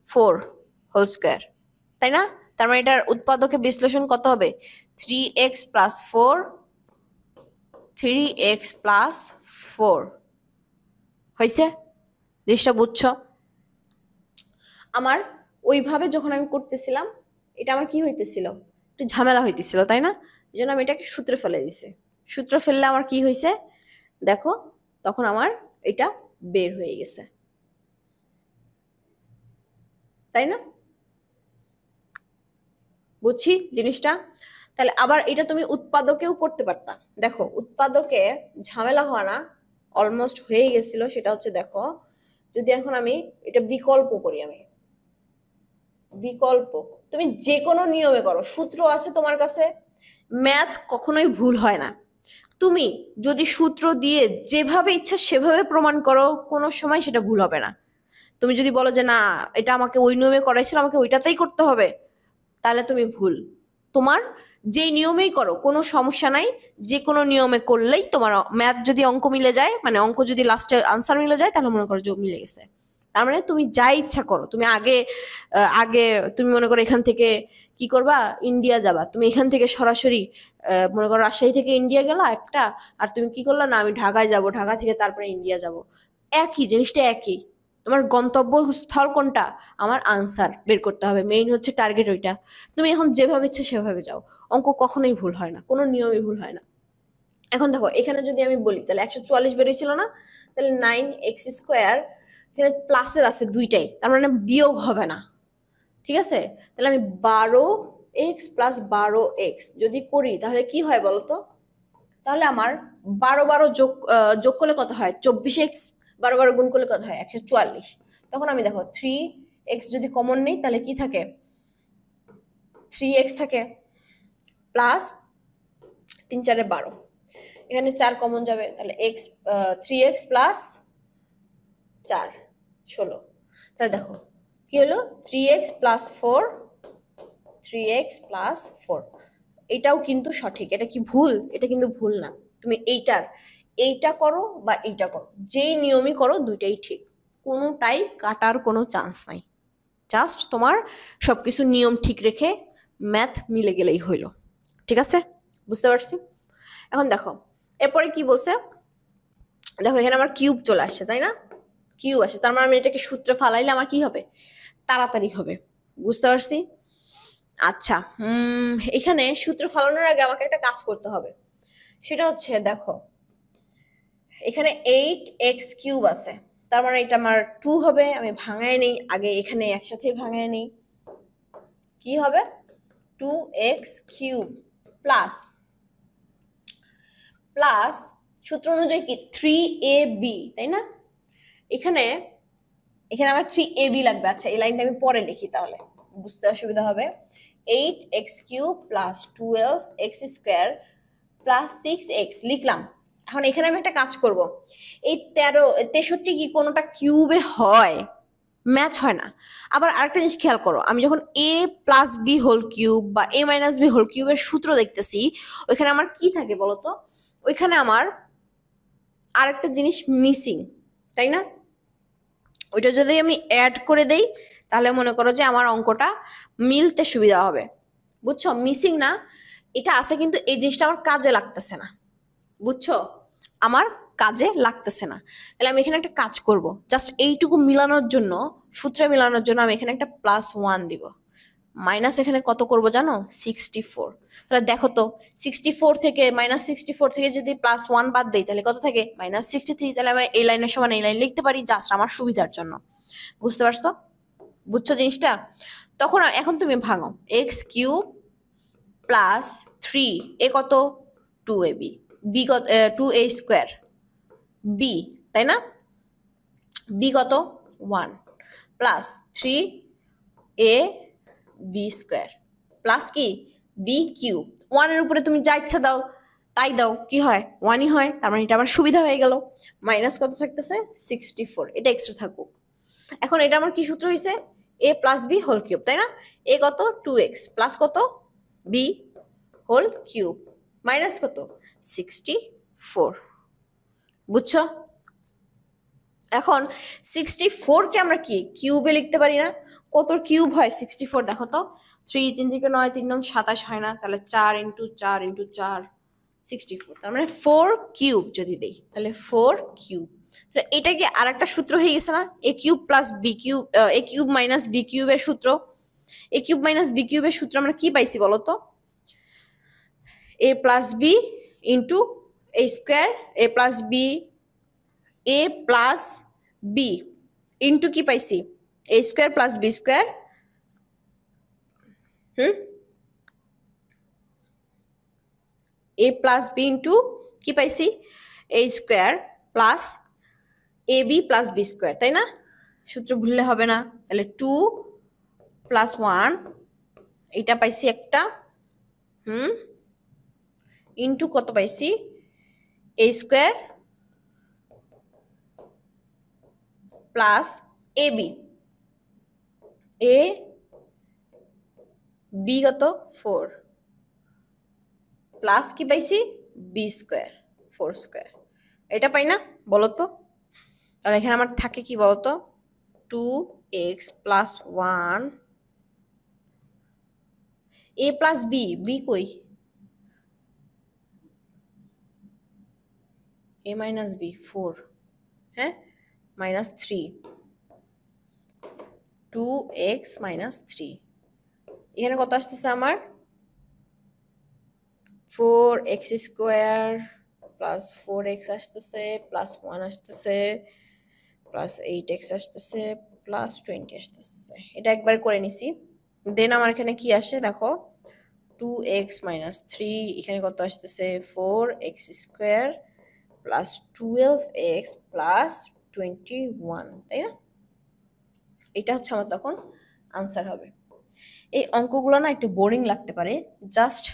4 whole square তাই না তার মানে এটার উৎপাদকে বিশ্লেষণ কত হবে 3x প্লাস 4 3x প্লাস 4 হয়েছে জিনিসটা বুঝছো আমার ওইভাবে যখন আমি করতেছিলাম এটা আমার কি হইতেছিল একটু ঝামেলা হইতেছিল তাই না এই জন্য আমি এটাকে সূত্রে ফেলে দিছি সূত্র ফেললে আমার কি হয়েছে দেখো তখন আমার এটা বের হয়ে গেছে তাই না বুঝছি জিনিসটা তাহলে আবার এটা তুমি উৎপাদকেও করতে পারতা দেখো উৎপাদকে ঝামেলা হওয়া না অলমোস্ট হয়ে গেছিল সেটা হচ্ছে দেখো যদি এখন আমি এটা বিকল্প করি আমি বিকল্প তুমি যে কোনো নিয়মে করো সূত্র আছে তোমার কাছে ম্যাথ কখনোই ভুল হয় না তুমি যদি সূত্র দিয়ে যেভাবে ইচ্ছা সেভাবে প্রমাণ করো কোনো সময় সেটা ভুল হবে না তুমি যদি বলো যে না এটা আমাকে ওই নিয়মে করাইছিল আমাকে ওইটাতেই করতে হবে তাহলে তুমি ভুল তোমার যে নিয়মেই করো কোনো সমস্যা নাই যে কোনো নিয়মে করলেই তোমার ম্যাথ যদি অঙ্ক মিলে যায় মানে অঙ্ক যদি লাস্টে আনসার মিলে যায় তাহলে মনে করো যে মিলে গেছে তার মানে তুমি যা ইচ্ছা করো তুমি আগে তুমি মনে করো এখান থেকে কি করবা ইন্ডিয়া যাবা তুমি এখান থেকে সরাসরি মনে করো রাজশাহী থেকে ইন্ডিয়া গেলা একটা আর তুমি কি করলা না আমি ঢাকায় যাব ঢাকা থেকে তারপরে ইন্ডিয়া যাব একই জিনিসটা একই তোমার গন্তব্য স্থল কোনটা আমার আনসার বের করতে হবে মেইন হচ্ছে টার্গেট ওইটা তুমি এখন যেভাবে ইচ্ছে সেভাবে যাও অঙ্ক কখনোই ভুল হয় না কোনো নিয়মই ভুল হয় না এখন দেখো এখানে যদি আমি বলি তাহলে 144 বেরিয়েছিল না তাহলে 9x² এখানে প্লাসের আছে দুইটাই তার মানে বিয়োগ হবে না ঠিক আছে তাহলে আমি 12x প্লাস 12x যদি করি তাহলে কি হয় বলতো তাহলে আমার 12 যোগ করলে কত হয় 24x 12 গুণ করলে কত হয় 144 তখন আমি দেখো 3x যদি কমন নেই তাহলে কি থাকে 3x থাকে প্লাস 3 4 12 এখানে 4 কমন যাবে তাহলে x 3x প্লাস 4 16 তাহলে দেখো কি হলো 3x প্লাস 4 3x প্লাস 4 এটাও কিন্তু সঠিক এটা কি ভুল এটা কিন্তু ভুল না তুমি এইটা করো বা এইটা করো যেই নিয়মই করো দুইটাই ঠিক কোনোটাই কাটার কোনো চান্স নাই জাস্ট তোমার সবকিছু নিয়ম ঠিক রেখে ম্যাথ মিলে গেলেই হইলো ঠিক আছে বুঝতে পারছি এখন দেখো এরপরে কি বলছে দেখো এখানে আমার কিউব চলে আসছে তাই না কিউব আসে তার মানে আমি এটাকে সূত্রে ফালাইলে আমার কি হবে তাড়াতাড়ি হবে বুঝতে পারছি আচ্ছা এখানে সূত্র ফালানোর আগে আমাকে একটা কাজ করতে হবে সেটা হচ্ছে দেখো এখানে 8x³ আছে তার মানে এটা আমার 2 হবে আমি ভাঙায় নেই আগে এখানে একসাথে ভাঙায় নেই কি হবে 2x³ প্লাস প্লাস সূত্র অনুযায়ী কি 3ab তাই না এখানে আমার 3ab লাগবে আচ্ছা এই লাইনটা আমি পরে লিখি তাহলে বুঝতে অসুবিধা হবে 8x³ plus 12x² plus 6x লিখলাম এখন এখানে আমি একটা কাজ করব এই 63 কি কোনোটা কিউবে হয় ম্যাচ হয় না আবার আরেকটা জিনিস খেয়াল করো আমি যখন a plus B whole cube বা a মাইনাস বি হোল কিউবের সূত্র দেখতেছি ওইখানে আমার কি থাকে বলতো ওইখানে আমার আরেকটা জিনিস মিসিং তাই না ওইটা যদি আমি অ্যাড করে দেই তাহলে মনে করো যে আমার অঙ্কটা মিলতে সুবিধা হবে বুঝছো মিসিং না এটা আছে কিন্তু এই জিনিসটা আমার কাজে লাগতেছে না বুঝছো আমার কাজে লাগতেছে না তাহলে আমি এখানে একটা কাজ করব জাস্ট এইটুকু মিলানোর জন্য সূত্রে মিলানোর জন্য আমি এখানে একটা +1 দিব মাইনাস এখানে কত করব জানো 64 তাহলে দেখো তো 64 থেকে -64 থেকে যদি +1 বাদ দেই তাহলে কত থাকে -63 তাহলে আমি এই লাইনের সমান এই লাইন লিখতে পারি জাস্ট আমার সুবিধার জন্য বুঝতে পারছো বুঝছো জিনিসটা তখন এখন তুমি ভাঙো x³ প্লাস 3 এ কত 2ab b কত 2a² b তাই না b কত 1 প্লাস 3ab² প্লাস কি b³ 1 এর উপরে তুমি যা ইচ্ছা দাও তাই দাও কি হয় 1ই হয় তার মানে এটা আমার সুবিধা হয়ে গেল মাইনাস কত থাকতেছে 64 এটা এক্সট্রা থাকুক এখন এটা আমার কি সূত্র হইছে a plus B whole cube তাই না এ কত 2x প্লাস কত বি হোল কিউব মাইনাস কত 64, বুঝছো? এখন 64কে আমরা কি কিউবে লিখতে পারি না? কত কিউব হয় 64? দেখো তো 3 3 থেকে 9 3 9 27 হয় না? তাহলে 4 ইন্টু 4 ইন্টু 4 64, তার মানে 4 কিউব যদি দেই তাহলে 4 কিউব। তাহলে এটা কি আর একটা সূত্র হয়ে গেছে না? এ কিউব প্লাস বি কিউব, এ কিউব মাইনাস বি কিউবের সূত্র। এ কিউব মাইনাস বি কিউবের সূত্র আমরা কি পাইছি বলো তো? এ plus B into A square, A plus B, A plus B into কি পাইছি এ square plus B square, A plus B into কি পাইছি এ স্কোয়ার প্লাস এ বি প্লাস বি স্কোয়ার, তাই না? সূত্র ভুললে হবে না। তাহলে 2 প্লাস 1 এটা পাইছি একটা, ইন্টু কত পাইছি এ square plus A B, A B কত 4 প্লাস কি পাইছি বি স্কোয়ার 4 স্কোয়ার, এটা পাই না বলো তো? তাহলে এখানে আমার থাকে কি বলতো 2x প্লাস 1 এ প্লাস বি, বি কই এ মাইনাস বি 4, হ্যাঁ মাইনাস 3, 2x মাইনাস 3, এখানে কত আসতেছে আমার 4x স্কোয়ার প্লাস 4x আসতেছে প্লাস 1 আসতেছে প্লাস 8x আসতেছে প্লাস 20 আসতেছে। এটা একবার করে নিছি। দেন আমার এখানে কি আসে দেখো 2x মাইনাস 3, এখানে কত আসতেছে 4x square plus 12x plus 21, তাই না? এটা হচ্ছে আমার তখন আনসার হবে। এই অঙ্কগুলো না একটু বোরিং লাগতে পারে, জাস্ট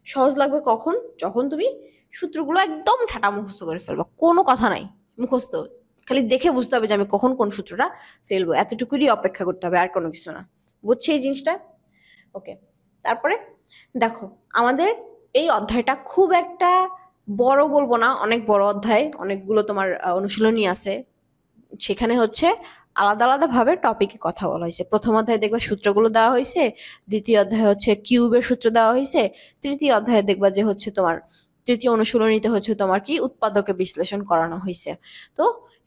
সহজ লাগবে কখন? যখন তুমি সূত্রগুলো একদম ঠাটা মুখস্থ করে ফেলবা, কোনো কথা নাই মুখস্থ, খালি দেখে বুঝতে হবে যে আমি কখন কোন সূত্রটা ফেলবো, এতটুকুই অপেক্ষা করতে হবে, আর কোনো কিছু না। বুঝছে এই জিনিসটা? ওকে, তারপরে দেখো আমাদের এই অধ্যায়টা খুব একটা বড় বলবো না, অনেক বড় অধ্যায়, অনেকগুলো তোমার অনুশীলনী আছে, সেখানে হচ্ছে আলাদা আলাদা ভাবে টপিকে কথা বলা হয়েছে। প্রথম অধ্যায়ে দেখবা সূত্রগুলো দেওয়া হয়েছে, দ্বিতীয় অধ্যায়ে হচ্ছে কিউবের সূত্র দেওয়া হয়েছে, তৃতীয় অধ্যায়ে দেখবা যে হচ্ছে তোমার তৃতীয় অনুশীলনীতে হচ্ছে তোমার কি উৎপাদকে বিশ্লেষণ করানো হয়েছে। তো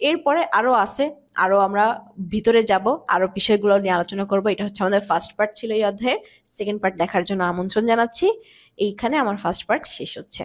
এরপরে আরো আছে, আরো আমরা ভিতরে যাব, আরো বিষয়গুলো নিয়ে আলোচনা করব। এটা হচ্ছে আমাদের ফার্স্ট পার্ট ছিল এই অধ্যায়ের। সেকেন্ড পার্ট দেখার জন্য আমন্ত্রণ জানাচ্ছি। এইখানে আমার ফার্স্ট পার্ট শেষ হচ্ছে।